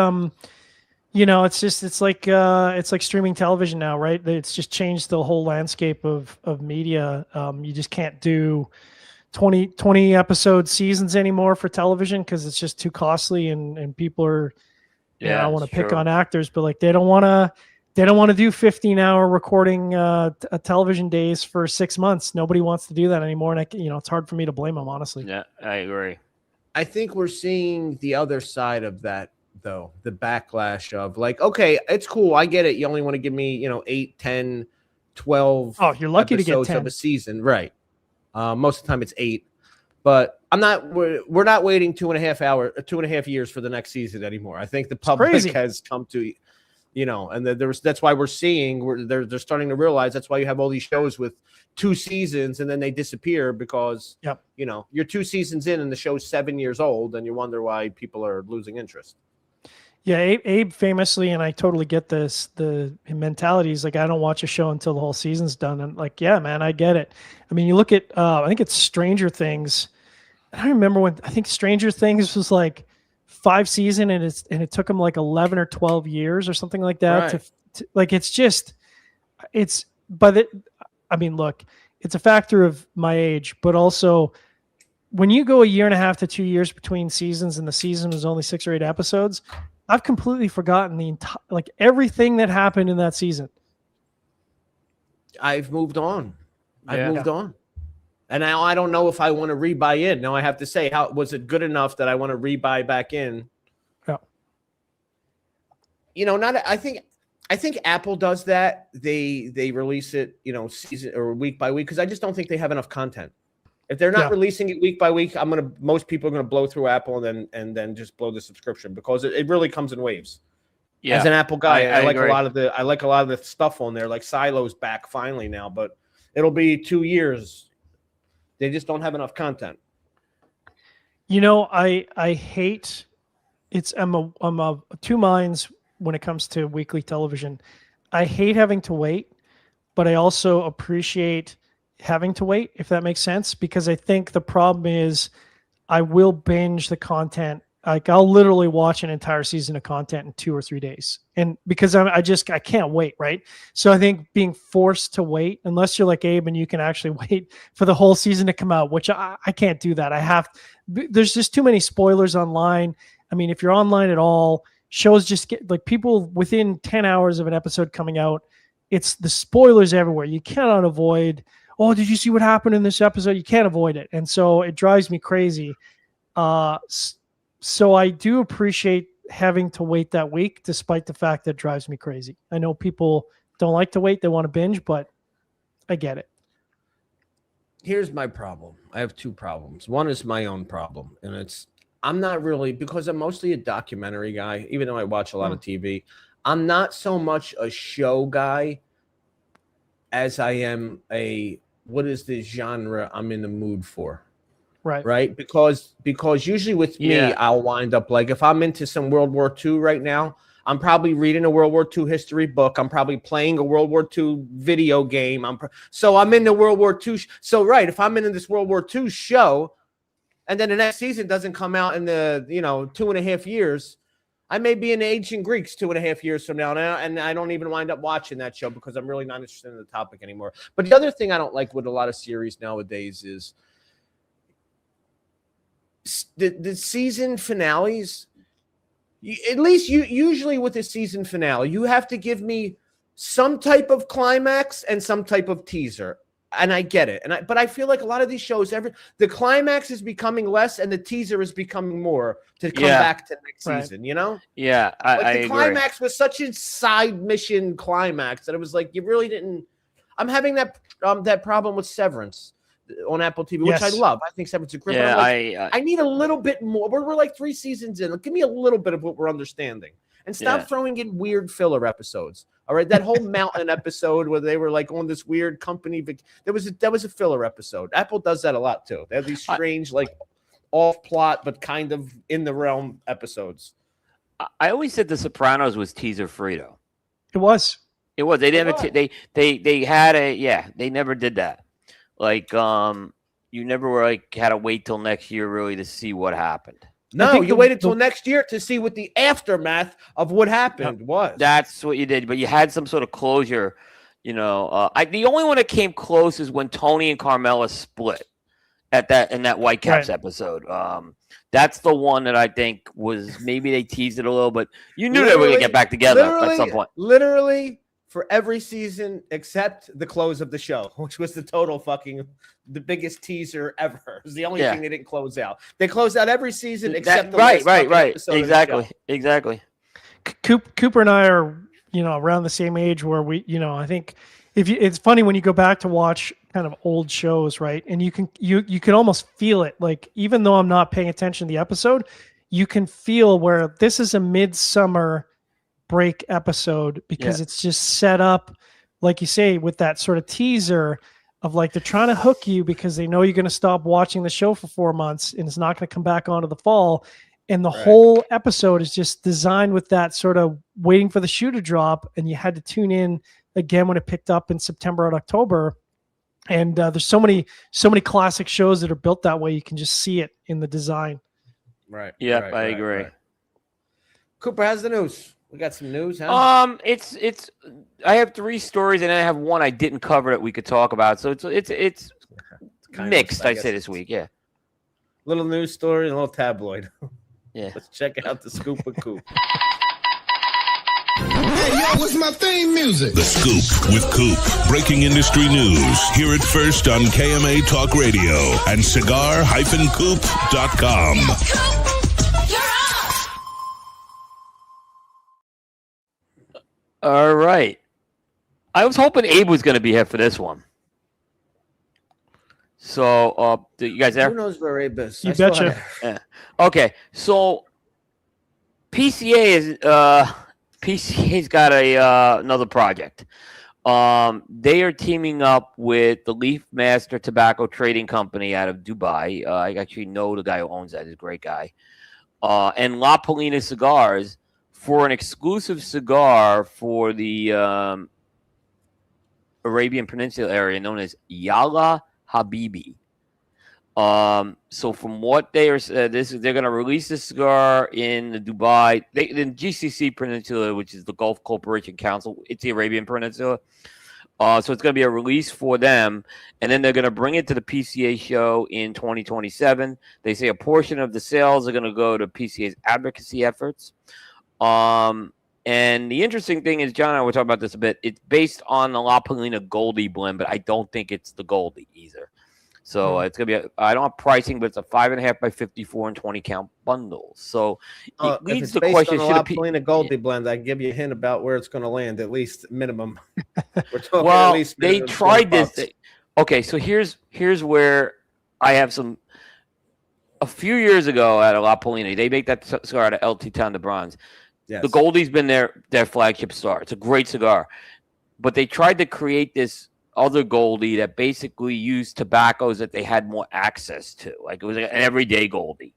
it's like streaming television now, right? It's just changed the whole landscape of media. You just can't do 20 episode seasons anymore for television because it's just too costly, and people are, I want to pick on actors, but like they don't want to do 15-hour recording television days for 6 months. Nobody wants to do that anymore, and it's hard for me to blame them, honestly. Yeah, I agree. I think we're seeing the other side of that, though, the backlash of like, okay, it's cool, I get it. You only want to give me 8, 10, 12. Oh, you're lucky to get 10 of a season, right? Most of the time it's 8, but we're not waiting 2.5 years for the next season anymore. I think the public has come to, and that's why we're seeing they're starting to realize that's why you have all these shows with 2 seasons and then they disappear because, you're 2 seasons in and the show's 7 years old and you wonder why people are losing interest. Yeah, Abe famously, and I totally get this, the mentality is like, I don't watch a show until the whole season's done. And like, yeah, man, I get it. I mean, you look at, I think it's Stranger Things. I remember when, I think Stranger Things was like 5 seasons and it took them like 11 or 12 years or something like that. Right. To like, look, it's a factor of my age, but also when you go 1.5 to 2 years between seasons and the season was only 6 or 8 episodes, I've completely forgotten the entire, like everything that happened in that season. I've moved on. And now I don't know if I want to rebuy in. Now I have to say, how was it good enough that I want to rebuy back in? Yeah. I think Apple does that. They release it, season or week by week because I just don't think they have enough content. If they're not releasing it week by week, most people are gonna blow through Apple and then just blow the subscription because it really comes in waves. Yeah. As an Apple guy, I like agree. I like a lot of the stuff on there, like Silo's back finally now, but it'll be 2 years. They just don't have enough content. I hate it's I'm of 2 minds when it comes to weekly television. I hate having to wait, but I also appreciate having to wait, if that makes sense, because I think the problem is I will binge the content. Like I'll literally watch an entire season of content in 2 or 3 days. And because I can't wait. Right. So I think being forced to wait, unless you're like Abe and you can actually wait for the whole season to come out, which I can't do that. There's just too many spoilers online. I mean, if you're online at all, shows just get like people within 10 hours of an episode coming out, it's the spoilers everywhere. You cannot avoid, oh, did you see what happened in this episode? You can't avoid it. And so it drives me crazy. So I do appreciate having to wait that week, despite the fact that it drives me crazy. I know people don't like to wait. They want to binge, but I get it. Here's my problem. I have 2 problems. One is my own problem. And I'm not really, because I'm mostly a documentary guy, even though I watch a lot of TV, I'm not so much a show guy as I am what is the genre I'm in the mood for? Right. Because usually with me, I'll wind up like if I'm into some World War II right now, I'm probably reading a World War II history book. I'm probably playing a World War II video game. So I'm in the World War II. If I'm in this World War II show and then the next season doesn't come out in the, 2.5 years, I may be in Ancient Greeks 2.5 years from now, and I don't even wind up watching that show because I'm really not interested in the topic anymore. But the other thing I don't like with a lot of series nowadays is the season finales. At least usually with a season finale, you have to give me some type of climax and some type of teaser. And I get it. But I feel like a lot of these shows, the climax is becoming less and the teaser is becoming more to come back to next season, Yeah, I agree. Climax was such a side mission climax that it was like you really didn't. I'm having that problem with Severance on Apple TV, which I love. I think Severance is great. Yeah, I need a little bit more. We're like 3 seasons in. Give me a little bit of what we're understanding. And stop throwing in weird filler episodes. All right, that whole mountain episode where they were like on this weird company. That was a filler episode. Apple does that a lot too. They have these strange, like off plot but kind of in the realm episodes. I always said The Sopranos was teaser free though. It was. They never. They had a. Yeah, they never did that. Like you never were like had to wait till next year really to see what happened. No, you waited till next year to see what the aftermath of what happened was. That's what you did, but you had some sort of closure. You know, the only one that came close is when Tony and Carmella split in that Whitecaps episode. That's the one that I think was maybe they teased it a little, but you knew they were going to get back together at some point. Literally for every season except the close of the show, which was the biggest teaser ever. It was the only thing they didn't close out. They closed out every season except the last episode Exactly. Cooper and I are, around the same age where we, I think it's funny when you go back to watch kind of old shows, right? And you can almost feel it. Like, even though I'm not paying attention to the episode, you can feel where this is a midsummer break episode because it's just set up, like you say, with that sort of teaser of like, they're trying to hook you because they know you're going to stop watching the show for 4 months and it's not going to come back onto the fall. And the whole episode is just designed with that sort of waiting for the shoe to drop. And you had to tune in again when it picked up in September and October. And there's so many classic shows that are built that way. You can just see it in the design. Right. Yeah, I agree. Right. Cooper, how's the news? We got some news, huh? It's I have 3 stories and I have one I didn't cover that we could talk about. So it's mixed, I'd say this week. Yeah. Little news story and a little tabloid. Yeah. Let's check out the scoop of Coop. Hey, yo, what's my theme music? The Scoop with Coop. Breaking industry news. Hear it first on KMA Talk Radio and cigar-coop.com. All right. I was hoping Abe was going to be here for this one. So, you guys there? Who knows where Abe is? You betcha. Yeah. Okay, so PCA's got another project. They are teaming up with the Leaf Master Tobacco Trading Company out of Dubai. I actually know the guy who owns that. He's a great guy. And La Polina Cigars for an exclusive cigar for the Arabian Peninsula area known as Yala Habibi. So from what they are, they're going to release this cigar in the Dubai, the GCC Peninsula, which is the Gulf Cooperation Council. It's the Arabian Peninsula. So it's going to be a release for them, and then they're going to bring it to the PCA show in 2027. They say a portion of the sales are going to go to PCA's advocacy efforts. And the interesting thing is, John and I were talking about this a bit. It's based on the La Polina Goldie blend, but I don't think it's the Goldie either. So it's going to be, I don't have pricing, but it's a 5.5 by 54 and 20 count bundle. So it leads to question. On the La Polina Goldie blend, I can give you a hint about where it's going to land, at least minimum. We're talking at least they tried this. Okay, so here's where I have a few years ago at a La Polina, they make that cigar out of LT Town de Bronze. Yes. The Goldie's been their flagship cigar. It's a great cigar. But they tried to create this other Goldie that basically used tobaccos that they had more access to. Like, it was like an everyday Goldie.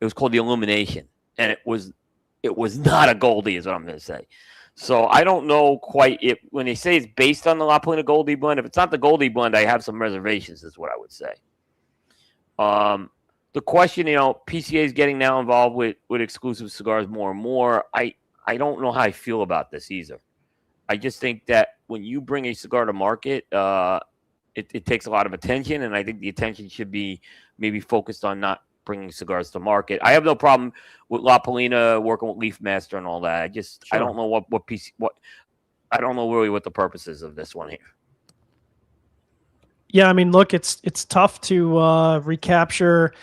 It was called the Illumination. And it was not a Goldie, is what I'm going to say. So I don't know quite when they say it's based on the La Polina Goldie blend. If it's not the Goldie blend, I have some reservations, is what I would say. The question, PCA is getting now involved with exclusive cigars more and more. I don't know how I feel about this either. I just think that when you bring a cigar to market, it takes a lot of attention, and I think the attention should be maybe focused on not bringing cigars to market. I have no problem with La Polina working with Leaf Master and all that. I don't know I don't know really what the purpose is of this one here. Yeah, I mean, look, it's tough to recapture.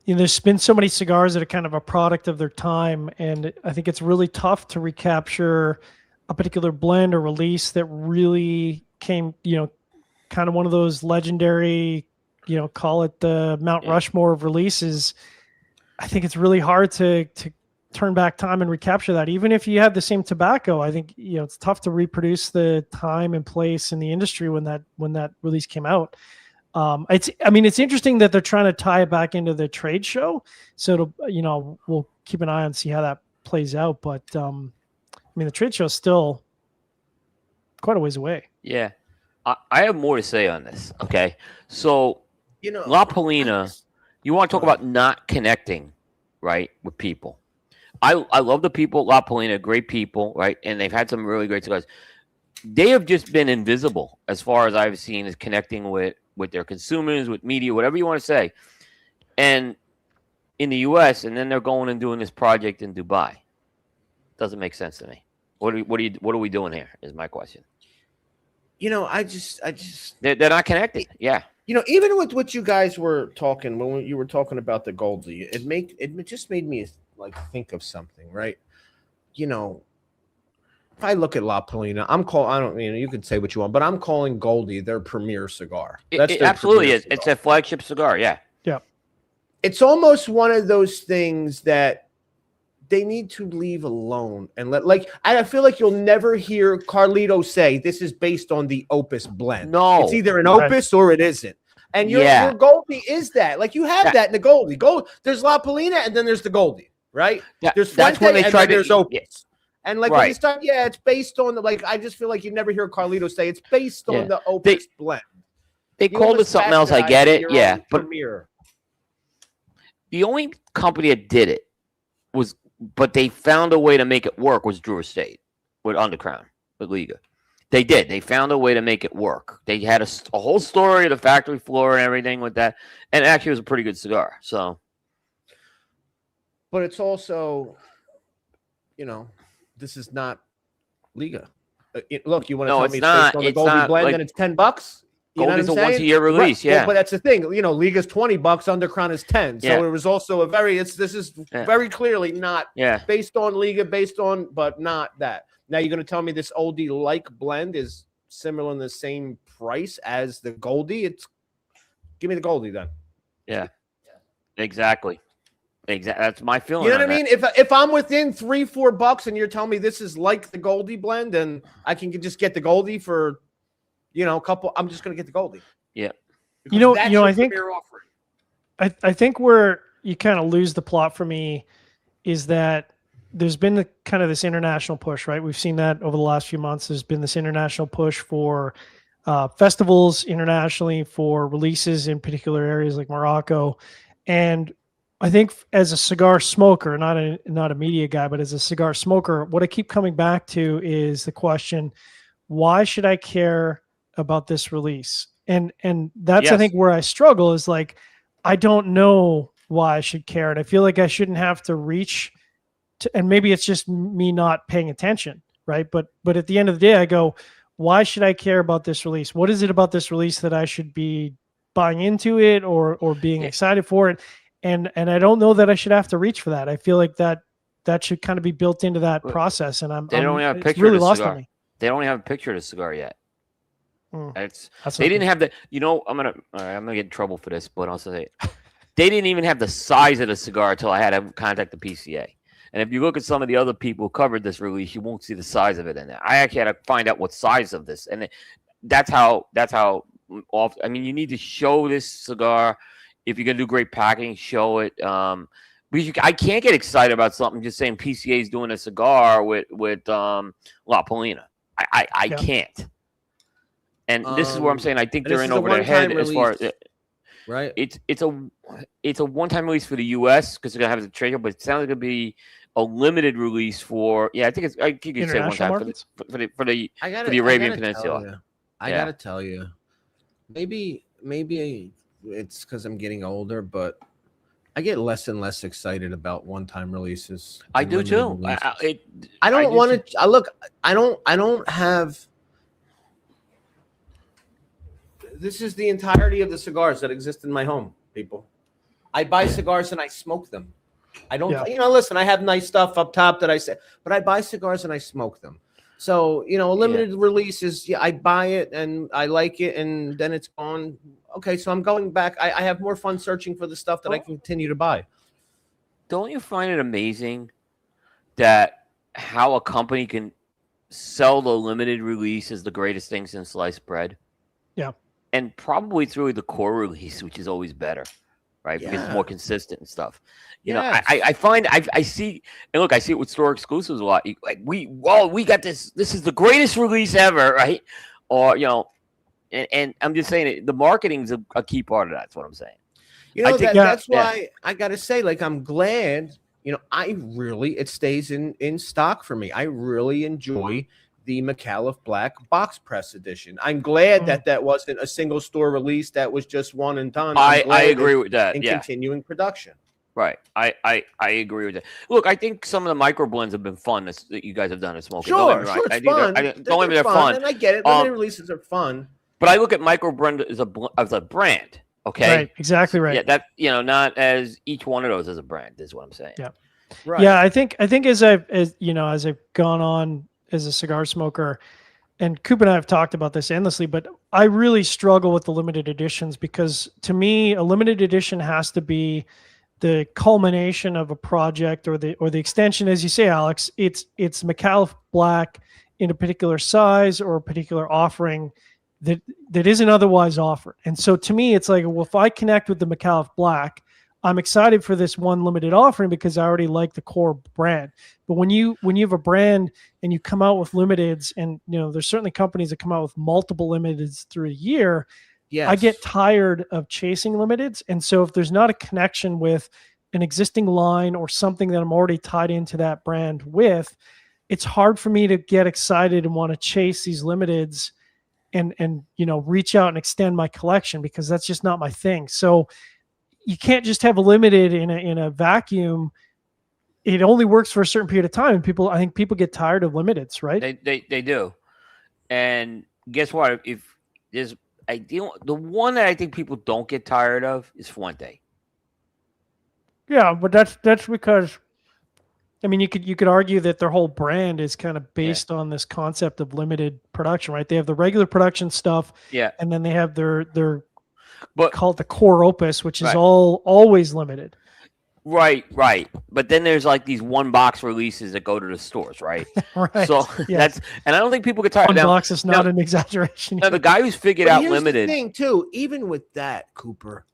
There's been so many cigars that are kind of a product of their time, and I think it's really tough to recapture a particular blend or release that really came, kind of one of those legendary, call it the Mount Rushmore of releases. I think it's really hard to turn back time and recapture that. Even if you have the same tobacco, I think, it's tough to reproduce the time and place in the industry when that release came out. It's interesting that they're trying to tie it back into the trade show. So we'll keep an eye on, see how that plays out. But, the trade show is still quite a ways away. Yeah. I have more to say on this. Okay. So You know, La Polina, you want to talk about not connecting, right, with people. I love the people at La Polina, great people, right? And they've had some really great cigars. They have just been invisible as far as I've seen as connecting with their consumers, with media, whatever you want to say. And in the U.S., and then they're going and doing this project in Dubai. Doesn't make sense to me. What are we doing here? Is my question. You know, I just they're not connected. Yeah. You know, even with what you guys were talking when you were talking about the Goldie, it just made me like think of something, right? You know, if I look at La Polina, you can say what you want, but I'm calling Goldie their premier cigar. It absolutely is. Cigar. It's a flagship cigar. Yeah. Yeah. It's almost one of those things that they need to leave alone and I feel like you'll never hear Carlito say this is based on the Opus blend. No, it's either an Opus or it isn't. And your Goldie is that. Like you have that in the Goldie. There's La Polina and then there's the Goldie, right? Yeah, there's that's Fuente when they and tried then there's Opus. Yeah. And when you start, it's based on I just feel like you never hear Carlito say it's based on the Opus blend. They called it something else. I get it. Yeah. But premier. The only company that did it but they found a way to make it work was Drew Estate with Undercrown, with Liga. They did. They found a way to make it work. They had a whole story of the factory floor and everything with that. And actually, it was a pretty good cigar. So, but it's also, this is not Liga. Look, you want to tell me it's based on the Goldie blend and it's $10? Goldie's a once-a-year release, right. But that's the thing. Liga's $20, Undercrown is $10. So it was also this is very clearly not based on Liga, but not that. Now you're going to tell me this oldie-like blend is similar in the same price as the Goldie? Give me the Goldie then. Yeah, exactly. That's my feeling. You know what I mean? If I'm within $3-4 and you're telling me this is like the Goldie blend, and I can just get the Goldie for a couple. I'm just going to get the Goldie. Yeah. I think where you kind of lose the plot for me is that there's been this international push, right? We've seen that over the last few months. There's been this international push for festivals internationally, for releases in particular areas like Morocco. And I think as a cigar smoker, not a media guy, but as a cigar smoker, what I keep coming back to is the question, why should I care about this release? And that's I think where I struggle is I don't know why I should care. And I feel like I shouldn't have to reach to, and maybe it's just me not paying attention, right? But at the end of the day, I go, why should I care about this release? What is it about this release that I should be buying into it or being excited for it? And I don't know that I should have to reach for that. I feel like that should kind of be built into that process. And they don't have a picture really of the lost cigar. on me. They don't have a picture of the cigar yet. They didn't have the. I'm gonna get in trouble for this, but I'll say they didn't even have the size of the cigar until I had to contact the PCA. And if you look at some of the other people who covered this release, you won't see the size of it in there. I actually had to find out what size of this, and that's how off. I mean, you need to show this cigar if you're gonna do great packaging. Show it. I can't get excited about something just saying PCA is doing a cigar with La Polina. I can't. And this is where I'm saying I think they're in over their head as far as right. It's a one-time release for the U.S. because they're gonna have the trade, but it sounds like it'll be a limited release for I think I could say one time for the Arabian Peninsula. I gotta tell you, maybe it's because I'm getting older, but I get less and less excited about one-time releases. I do too. I don't want to. Look, I don't have. This is the entirety of the cigars that exist in my home, people. I buy cigars and I smoke them. I don't, listen, I have nice stuff up top that I say, but I buy cigars and I smoke them. So, a limited release is, I buy it and I like it and then it's gone. Okay, so I'm going back. I have more fun searching for the stuff that I can continue to buy. Don't you find it amazing that how a company can sell the limited release as the greatest thing since sliced bread? Yeah. And probably through the core release, which is always better, right? Because it's more consistent and stuff. I find I see, and look, I see it with store exclusives a lot. We got this. This is the greatest release ever, right? Or And I'm just saying the marketing's a key part of that. That's what I'm saying. You know, think that's why I got to say, like, I'm glad, you know, it stays in stock for me. I really enjoy the McAuliffe Black box press edition. I'm glad that wasn't a single store release. That was just one and done. I agree with that. And continuing production. Right. I agree with that. Look, I think some of the micro blends have been fun that you guys have done at Smoking. Sure, it's fun. They're fun. And I get it. Limited releases are fun. But I look at micro blend as a brand. Okay. Right. Exactly right. Yeah. That, you know, not as each one of those as a brand is what I'm saying. Yeah. Right. Yeah. I think as I've gone on as a cigar smoker, and Coop and I have talked about this endlessly, but I really struggle with the limited editions because to me, a limited edition has to be the culmination of a project or the extension, as you say, Alex. It's McAuliffe Black in a particular size or a particular offering that isn't otherwise offered. And so to me, it's like, well, if I connect with the McAuliffe Black, I'm excited for this one limited offering because I already like the core brand. But when you have a brand and you come out with limiteds, and you know there's certainly companies that come out with multiple limiteds through a year, I get tired of chasing limiteds. And so if there's not a connection with an existing line or something that I'm already tied into that brand with, it's hard for me to get excited and want to chase these limiteds and you know reach out and extend my collection because that's just not my thing. So you can't just have a limited in a vacuum. It only works for a certain period of time. And I think people get tired of limiteds, right? They do. And guess what? If there's the one that I think people don't get tired of is Fuente. Yeah, but that's because I mean you could argue that their whole brand is kind of based on this concept of limited production, right? They have the regular production stuff, and then they have their call it the core opus, which is always limited. Right. But then there's like these one box releases that go to the stores, right? Right. So and I don't think people get tired. One box is not an exaggeration. Now the guy who's figured out limited. The thing too, even with that, Cooper,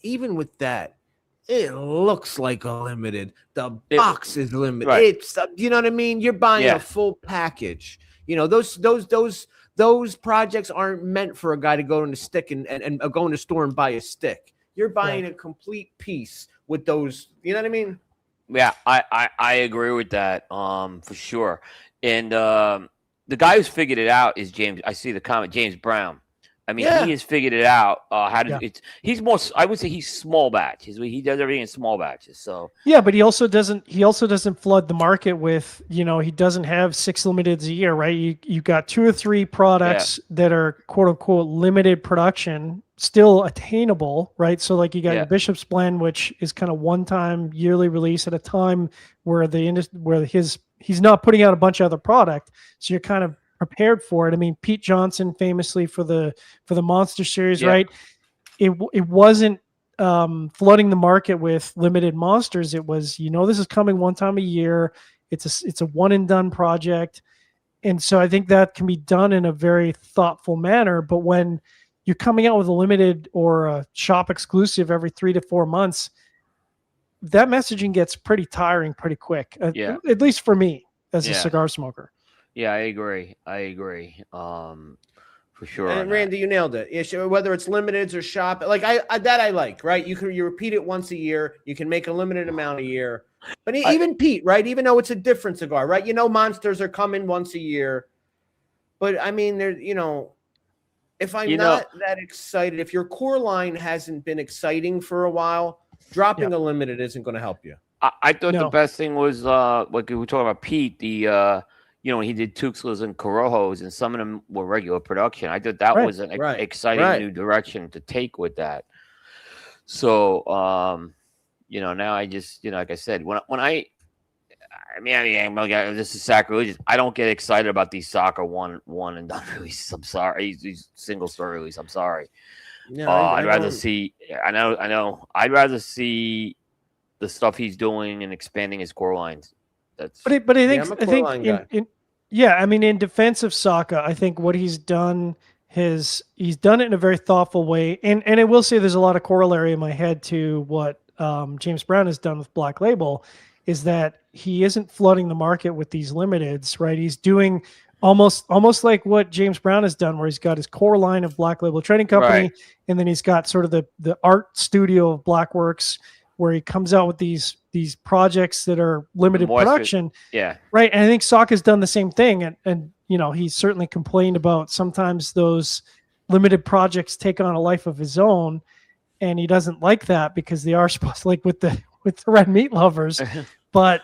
it looks like a limited. The box is limited. Right. It's you know what I mean? You're buying a full package. You know, those projects aren't meant for a guy to go in the stick and go in the store and buy a stick. You're buying a complete piece with those, you know what I mean? Yeah, I agree with that, for sure. And the guy who's figured it out is James. I see the comment, James Brown. I mean, he has figured it out. He's more. I would say he's small batch. He does everything in small batches. So but he also doesn't flood the market with, you know, he doesn't have 6 limiteds a year, right? You got 2 or 3 products that are quote unquote limited production, still attainable, right? So like you got your Bishop's Blend, which is kind of one-time yearly release at a time where he's not putting out a bunch of other product, so you're kind of prepared for it. I mean, Pete Johnson famously for the Monster series, right? It wasn't flooding the market with limited monsters. It was, you know, this is coming one time a year. It's a one and done project, and so I think that can be done in a very thoughtful manner. But when you're coming out with a limited or a shop exclusive every 3 to 4 months, that messaging gets pretty tiring pretty quick. At least for me as a cigar smoker. Yeah, I agree. For sure. And Randy, you nailed it. Yeah, whether it's limiteds or shop, like I like, right? You repeat it once a year. You can make a limited amount a year. But even Pete, right? Even though it's a different cigar, right? You know, monsters are coming once a year. But I mean, you know, if I'm not that excited, if your core line hasn't been exciting for a while, dropping a limited isn't going to help you. I thought the best thing was like we were talking about Pete, you know, when he did Tuxlas and Corojos, and some of them were regular production. I thought that was an exciting new direction to take with that. So, you know, now I just, you know, like I said, when I mean, this is sacrilegious. I don't get excited about these soccer one and done releases. I'm sorry, these single store release. I'm sorry. No, I'd rather see. I know. I'd rather see the stuff he's doing and expanding his core lines. But I think I mean, in defense of Sokka, I think what he's done he's done it in a very thoughtful way. And I will say there's a lot of corollary in my head to what James Brown has done with Black Label, is that he isn't flooding the market with these limiteds, right? He's doing almost like what James Brown has done, where he's got his core line of Black Label Trading Company, Right. and then he's got sort of the art studio of Blackworks, where he comes out with these projects that are limited More production. Yeah. Right. And I think Sokka's done the same thing. And he's certainly complained about sometimes those limited projects take on a life of his own. And he doesn't like that because they are supposed to, like with the red meat lovers. But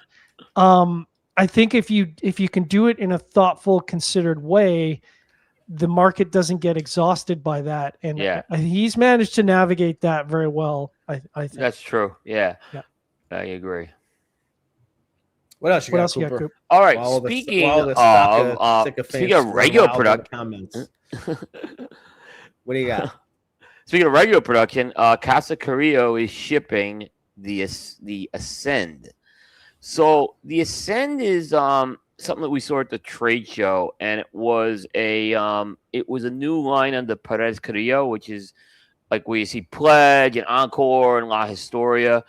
I think if you can do it in a thoughtful, considered way, the market doesn't get exhausted by that. And he's managed to navigate that very well. I think That's true. Yeah. Yeah. I agree. What else you got, Cooper? Coop? All right. While Speaking of radio production, comments. What do you got? Speaking of regular production, Casa Carrillo is shipping the Ascend. So the Ascend is something that we saw at the trade show, and it was a new line under Perez Carrillo, which is like where you see Pledge and Encore and La Historia.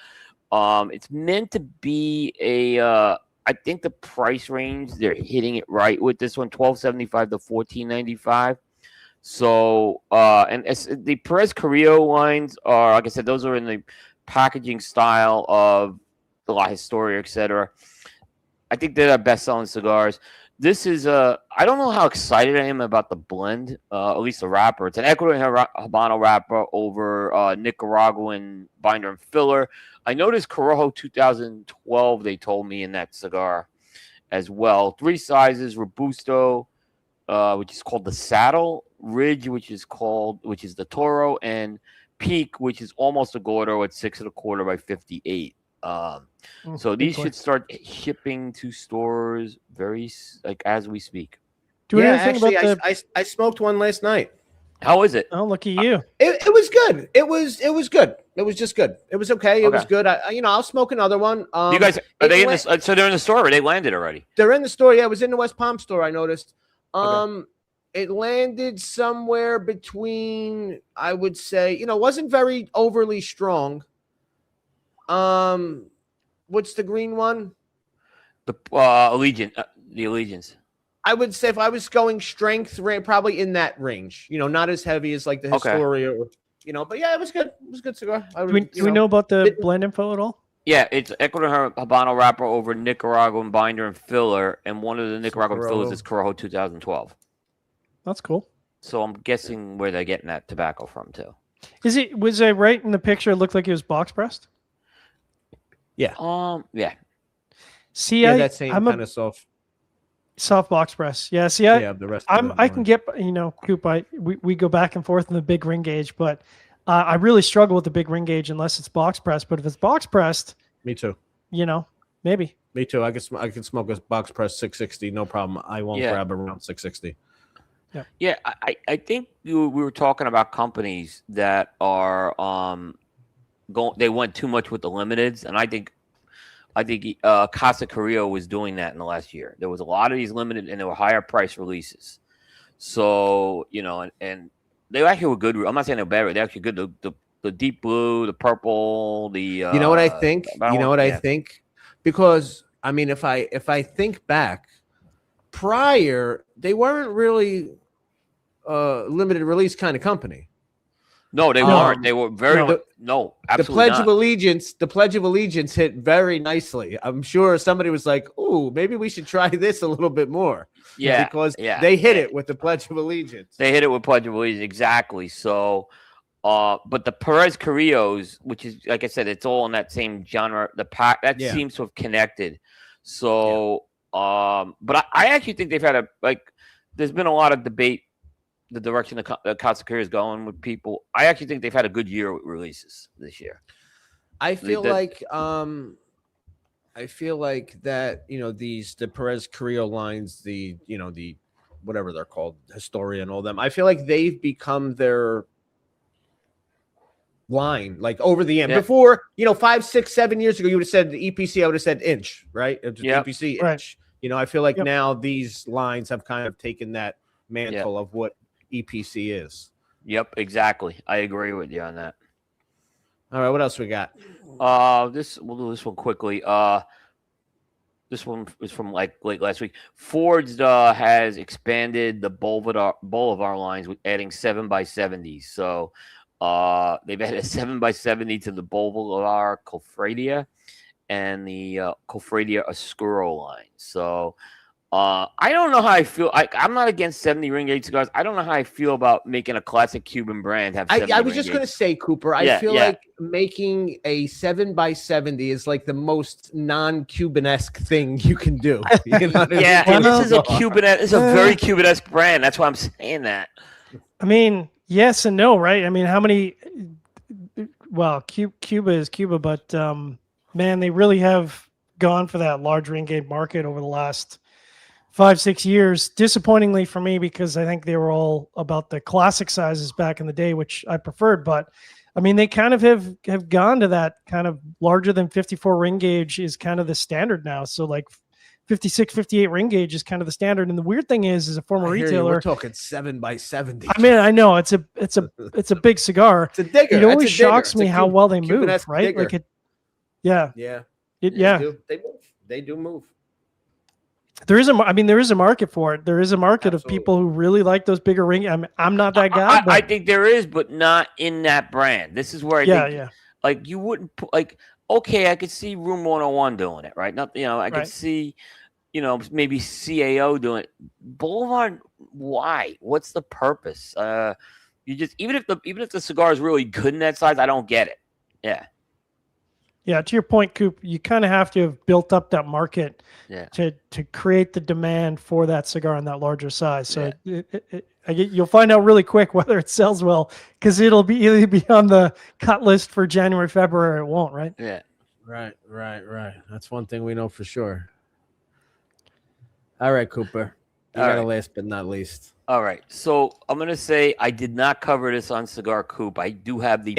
It's meant to be I think the price range, they're hitting it right with this one, $12.75 to $14.95. So, and the Perez Carrillo lines are, like I said, those are in the packaging style of the La Historia, etc. I think they're the best-selling cigars. This is I don't know how excited I am about the blend, at least the wrapper. It's an Ecuadorian Habano wrapper over Nicaraguan binder and filler. I noticed Corojo 2012, they told me, in that cigar as well. 3 sizes, Robusto, which is called the Saddle, Ridge, which is the Toro, and Peak, which is almost a Gordo at 6 1/4 by 58. So these should start shipping to stores as we speak. Actually, I smoked one last night. How is it? Oh, look at you! It was good. It was good. It was just good. It was okay. It was good. I'll smoke another one. You guys are they in this? So they're in the store. Or they landed already. They're in the store. Yeah, it was in the West Palm store. I noticed. It landed somewhere between, I would say, it wasn't very overly strong. What's the green one? The Allegiance. The Allegiance. I would say if I was going strength, probably in that range. Not as heavy as like the Historia, but yeah, it was good. It was a good cigar. Do we know about the blend info at all? Yeah, it's Ecuador Habano wrapper over Nicaraguan binder and filler, and one of the Nicaraguan fillers is Corojo 2012. That's cool. So I'm guessing where they're getting that tobacco from too. Was I right in the picture? It looked like it was box pressed. Yeah. Yeah. See, that same kind of soft box press. Yeah. See, the rest. I can get Coop. We go back and forth in the big ring gauge, but I really struggle with the big ring gauge unless it's box pressed. But if it's box pressed, me too. Maybe. Me too. I can smoke a box press 660, no problem. I won't grab around 660. Yeah, I think we were talking about companies that are they went too much with the limiteds, and I think Casa Carrillo was doing that in the last year. There was a lot of these limited, and there were higher price releases. So and they actually were good. I'm not saying they're better. They're actually good. The deep blue, the purple, the you know what I think? I think? Because if I think back, prior they weren't really limited release kind of company. No, they weren't. They were very absolutely the Pledge of Allegiance hit very nicely. I'm sure somebody was like, "Ooh, maybe we should try this a little bit more." Yeah, because they hit it with the Pledge of Allegiance. They hit it with Pledge of Allegiance, exactly. So, but the Perez Carrillos, which is, like I said, it's all in that same genre. The pack that seems to have connected. So, but I actually think they've had there's been a lot of debate the direction the Casa Carrillo is going with people. I actually think they've had a good year with releases this year. I feel like that, the Perez Carrillo lines, the whatever they're called, Historia and all them, I feel like they've become their line, like over the end. Before, 5, 6, 7 years ago, you would have said the EPC, I would have said inch, right? EPC inch. I feel like now these lines have kind of taken that mantle of what EPC is. Yep, exactly. I agree with you on that. All right, what else we got? We'll do this one quickly. This one was from like late last week. Ford has expanded the Bolivar lines with adding 7x70s. So they've added a 7x70 to the Bolivar Colfradia and the Colfradia Oscuro line. So I don't know how I feel. I'm not against 70 ring gauge cigars. I don't know how I feel about making a classic Cuban brand have 70 I was just going to say, Cooper, I feel like making a 7x70 is like the most non-Cuban-esque thing you can do. You know yeah, and this is a Cuban-esque. It's a very Cuban-esque brand. That's why I'm saying that. I mean, yes and no, right? I mean, how many? Well, Cuba is Cuba, but man, they really have gone for that large ring gauge market over the last 5-6 years. Disappointingly for me, because I think they were all about the classic sizes back in the day, which I preferred. But I mean, they kind of have gone to that kind of larger than 54 ring gauge is kind of the standard now. So like 56, 58 ring gauge is kind of the standard. And the weird thing is, as a former retailer, we're talking 7x70. I mean, I know it's a big cigar. It's a digger. It always shocks me how well they move, right? Digger. Like it. Yeah. Yeah. They move. They do move. There is a market for it. There is a market of people who really like those bigger ring. I'm not that guy. I think there is, but not in that brand. This is where I think, like, you wouldn't put, like, okay, I could see Room 101 doing it, right? Not, I could see, maybe CAO doing it. Boulevard, why? What's the purpose? You just even if the cigar is really good in that size, I don't get it. Yeah. Yeah, to your point, Coop, you kind of have to have built up that market to create the demand for that cigar in that larger size. So you'll find out really quick whether it sells well, because it'll be either be on the cut list for January, February, or it won't, right? Yeah. Right. That's one thing we know for sure. All right, Cooper. You got a last but not least. All right. So I'm going to say I did not cover this on Cigar Coop. I do have the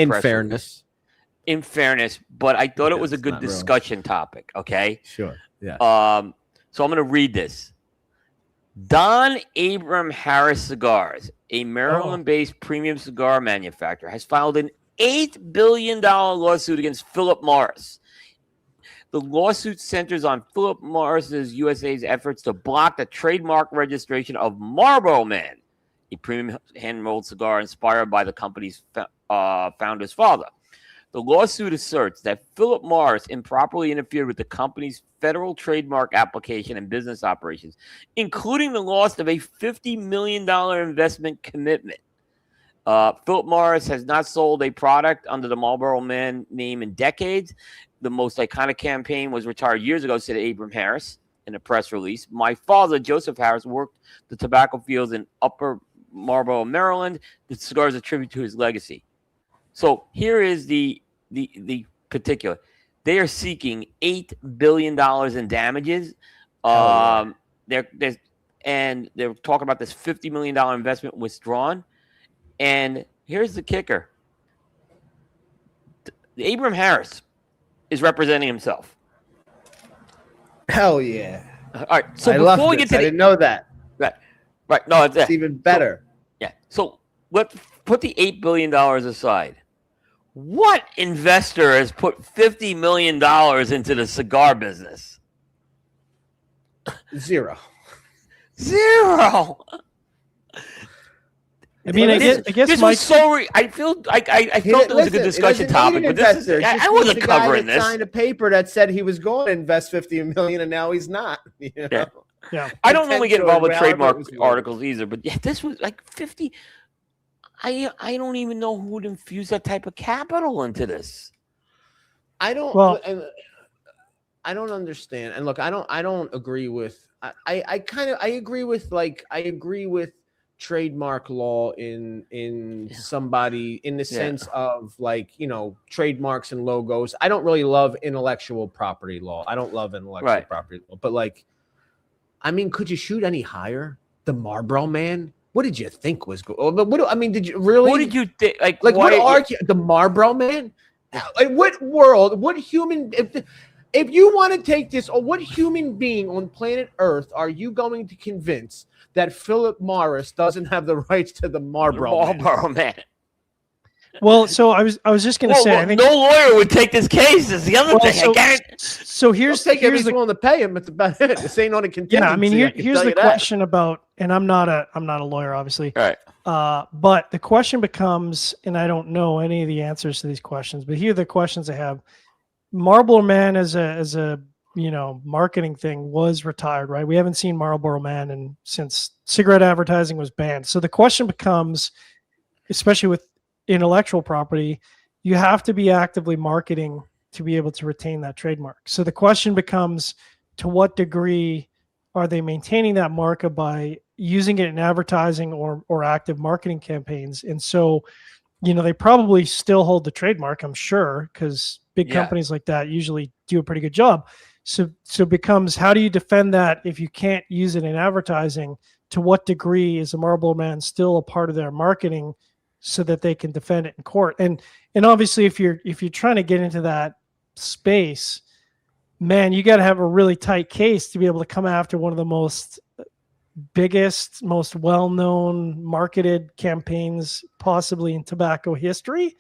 In fairness, but I thought it was a good discussion topic. Okay. Sure. Yeah. So I'm going to read this. Don Abram Harris Cigars, a Maryland-based premium cigar manufacturer, has filed an $8 billion lawsuit against Philip Morris. The lawsuit centers on Philip Morris USA's efforts to block the trademark registration of Marlboro Man, a premium hand-rolled cigar inspired by the company's founder's father. The lawsuit asserts that Philip Morris improperly interfered with the company's federal trademark application and business operations, including the loss of a $50 million investment commitment. Philip Morris has not sold a product under the Marlboro Man name in decades. The most iconic campaign was retired years ago, said Abram Harris in a press release. My father, Joseph Harris, worked the tobacco fields in Upper Marlboro, Maryland. The cigar is a tribute to his legacy. So here is the particular. They are seeking $8 billion in damages. They're talking about this $50 million investment withdrawn. And here's the kicker. Abram Harris is representing himself. Hell yeah. All right. So before we get to I didn't know that. Right. No, it's even better. So let's put the $8 billion aside. What investor has put $50 million into the cigar business? Zero. I mean, I guess this was so. I felt it was a good discussion topic, but this is. I wasn't covering this. Signed a paper that said he was going to invest $50 million, and now he's not. Yeah. I don't normally get involved with trademark articles either, but this was like 50. I don't even know who would infuse that type of capital into this. I don't understand. And look, I don't agree with. I agree with trademark law in somebody in the sense of trademarks and logos. I don't really love intellectual property law. I don't love intellectual property law, but could you shoot any higher? The Marlboro Man. What did you think was good? Did you really? What did you think? The Marlboro Man? What world? What human? If you want to take this, what human being on planet Earth are you going to convince that Philip Morris doesn't have the rights to the Marlboro Man? Well, so I was just going to say, I think no lawyer would take this case. Is the other thing. so, I can't. so here's Take if here's he's the willing to pay him. It's about it. This ain't on a contingency. yeah. I mean, can here's tell the you that. question about, and I'm not a lawyer, obviously. All right. But the question becomes, and I don't know any of the answers to these questions, but here are the questions I have. Marlboro Man as a marketing thing was retired, right? We haven't seen Marlboro Man since cigarette advertising was banned. So the question becomes, especially with intellectual property, you have to be actively marketing to be able to retain that trademark. So the question becomes, to what degree are they maintaining that mark by using it in advertising or active marketing campaigns? And so, they probably still hold the trademark, I'm sure, because big companies like that usually do a pretty good job. So it becomes, how do you defend that if you can't use it in advertising? To what degree is the Marlboro Man still a part of their marketing so that they can defend it in court? And obviously, if you're trying to get into that space, man, you got to have a really tight case to be able to come after one of the biggest, most well-known marketed campaigns possibly in tobacco history.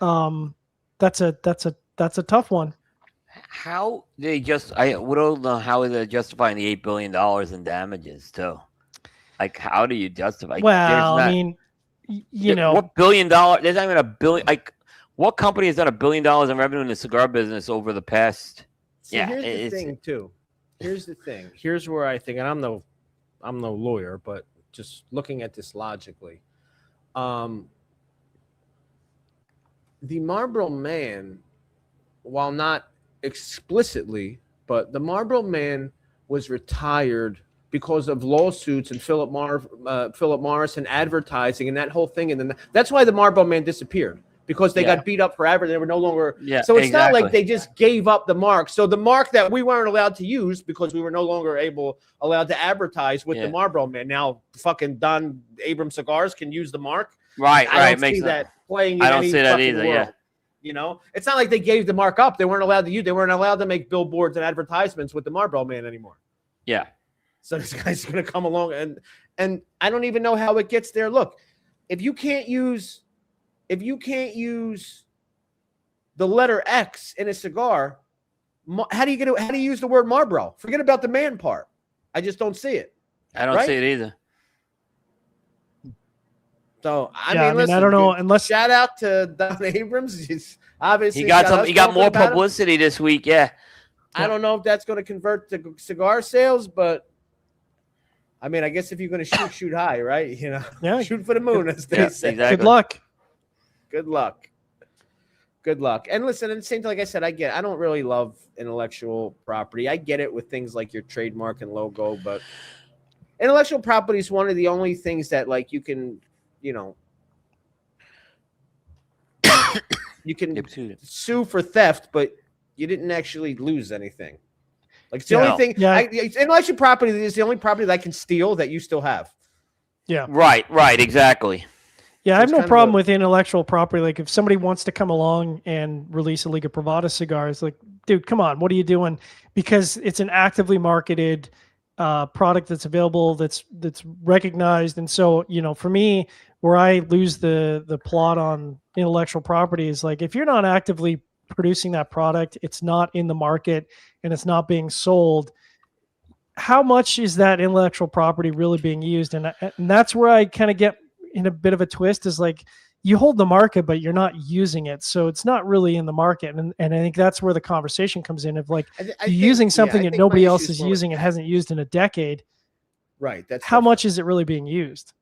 That's a tough one. How they I don't know how they're justifying the $8 billion in damages too. Like, how do you justify? Well, I mean, what $1 billion? There's not even a billion. Like, what company has done $1 billion in revenue in the cigar business over the past? Here's the thing too. Here's the thing. Here's where I think, and I'm no lawyer, but just looking at this logically, the Marlboro Man, while not explicitly, but the Marlboro Man was retired because of lawsuits and Philip Morris and advertising and that whole thing, and then that's why the Marlboro Man disappeared, because they got beat up forever. They were no longer. So it's not like they just gave up the mark. So the mark that we weren't allowed to use because we were no longer allowed to advertise with the Marlboro Man. Now fucking Don Abrams Cigars can use the mark. Right. I don't see that playing. In I don't any see that fucking either. world. It's not like they gave the mark up. They weren't allowed to use. They weren't allowed to make billboards and advertisements with the Marlboro Man anymore. Yeah. So this guy's going to come along and I don't even know how it gets there. Look, if you can't use the letter X in a cigar, how do you use the word Marlboro? Forget about the man part. I just don't see it. I don't see it either. So I mean, listen, I don't know. Unless shout out to Don Abrams. He's obviously he got more publicity this week. Yeah. I don't know if that's going to convert to cigar sales, but I mean, I guess if you're going to shoot high, right? Shoot for the moon, as they say. Exactly. Good luck. Good luck. And listen, at the same time, like I said, I don't really love intellectual property. I get it with things like your trademark and logo, but intellectual property is one of the only things that, like, you can, you can sue for theft, but you didn't actually lose anything. Like, it's the only thing. Intellectual property is the only property that I can steal that you still have. Yeah. Right. Exactly. Yeah, I have no problem with intellectual property. Like, if somebody wants to come along and release a Liga Privada cigar, it's like, dude, come on, what are you doing? Because it's an actively marketed product that's available, that's recognized. And so, for me, where I lose the plot on intellectual property is, like, if you're not actively producing that product, it's not in the market, and it's not being sold, how much is that intellectual property really being used? And that's where I kind of get in a bit of a twist, is like, you hold the market, but you're not using it. So it's not really in the market. And I think that's where the conversation comes in of, like, you're using something that nobody else is using and hasn't used in a decade. Right. That's how much is it really being used?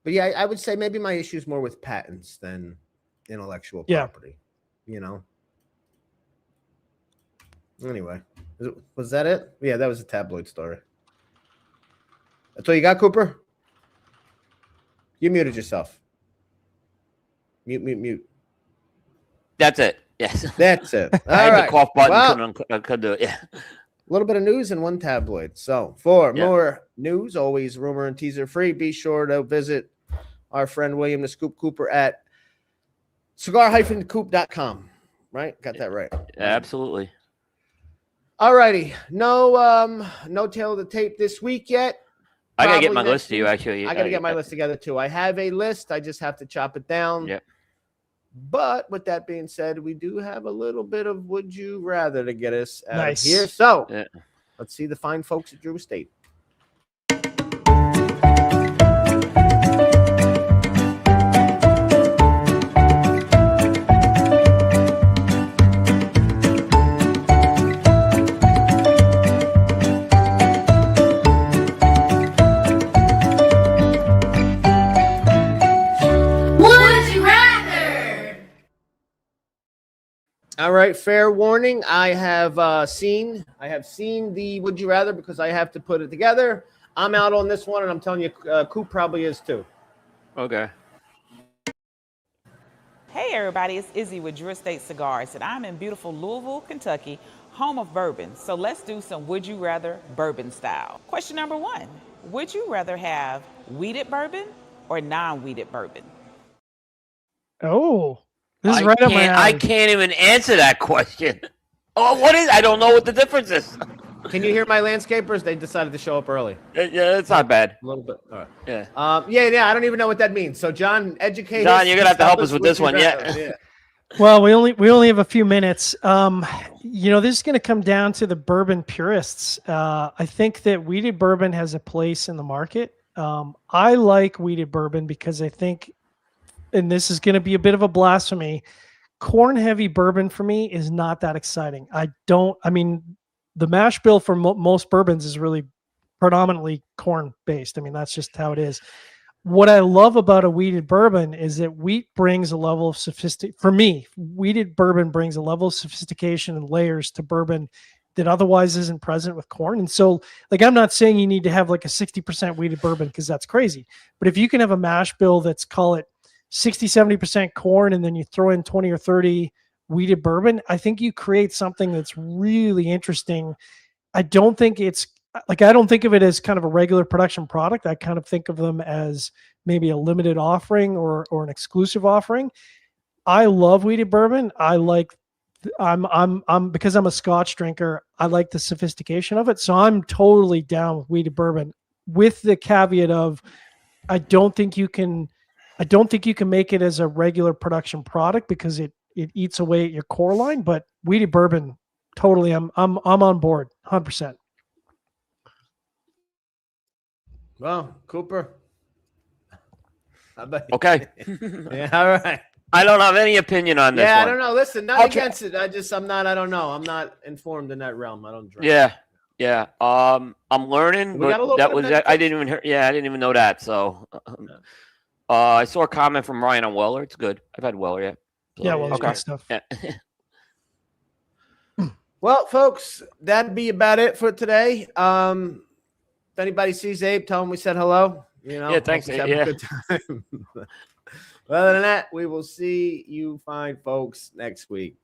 But yeah, I would say maybe my issue is more with patents than intellectual property, Anyway, was that it? Yeah, that was a tabloid story. That's all you got, Cooper? You muted yourself. Mute. That's it. Yes. That's it. All I had right. the cough button. Couldn't do it. Yeah. A little bit of news and one tabloid. So for more news, always rumor and teaser free, be sure to visit our friend William the Scoop Cooper at cigar-coop.com. Right? Got that right. Yeah, absolutely. All righty. No tail of the tape this week yet. I got to get my list to you, actually. I got to get my list together, too. I have a list. I just have to chop it down. Yep. But with that being said, we do have a little bit of would you rather to get us out Nice. of here. So Yeah. let's see the fine folks at Drew Estate. All right, fair warning. I have seen the would you rather because I have to put it together. I'm out on this one, and I'm telling you, Coop probably is too. Okay. Hey everybody, it's Izzy with Drew Estate Cigars, and I'm in beautiful Louisville, Kentucky, home of bourbon. So let's do some would you rather bourbon style. Question number 1, would you rather have wheated bourbon or non-wheated bourbon? Oh, this is right up my alley. I can't even answer that question. Oh, what is? I don't know what the difference is. Can you hear my landscapers? They decided to show up early. Yeah, it's not bad. A little bit. All right. Yeah. Yeah. I don't even know what that means. So, John, educate us. John, you're gonna have to help us with this one. Yeah. Yeah. Well, we only have a few minutes. This is going to come down to the bourbon purists. I think that wheated bourbon has a place in the market. I like wheated bourbon because I think, and this is going to be a bit of a blasphemy, corn-heavy bourbon for me is not that exciting. The mash bill for most bourbons is really predominantly corn-based. I mean, that's just how it is. What I love about a wheated bourbon is that wheat brings a level of sophistication. For me, wheated bourbon brings a level of sophistication and layers to bourbon that otherwise isn't present with corn. And so, I'm not saying you need to have like a 60% wheated bourbon because that's crazy. But if you can have a mash bill that's, call it 60, 70% corn, and then you throw in 20 or 30 wheated bourbon, I think you create something that's really interesting. I don't think of it as kind of a regular production product. I kind of think of them as maybe a limited offering or an exclusive offering. I love wheated bourbon. I'm because I'm a Scotch drinker, I like the sophistication of it. So I'm totally down with wheated bourbon, with the caveat of I don't think you can make it as a regular production product because it eats away at your core line. But wheated bourbon, totally, I'm on board, 100%. Well, Cooper. Okay. Yeah, all right. I don't have any opinion on this one. I don't know. Listen, not against it. I don't know. I'm not informed in that realm. I don't drink. Yeah. I'm learning, but I didn't even know that. So, I saw a comment from Ryan on Weller. It's good. I've had Weller yet. So, Yeah, well, good stuff. Yeah. Well, folks, that'd be about it for today. If anybody sees Abe, tell him we said hello. Yeah, thanks, Abe. Have a good time. Other than that, we will see you fine folks next week.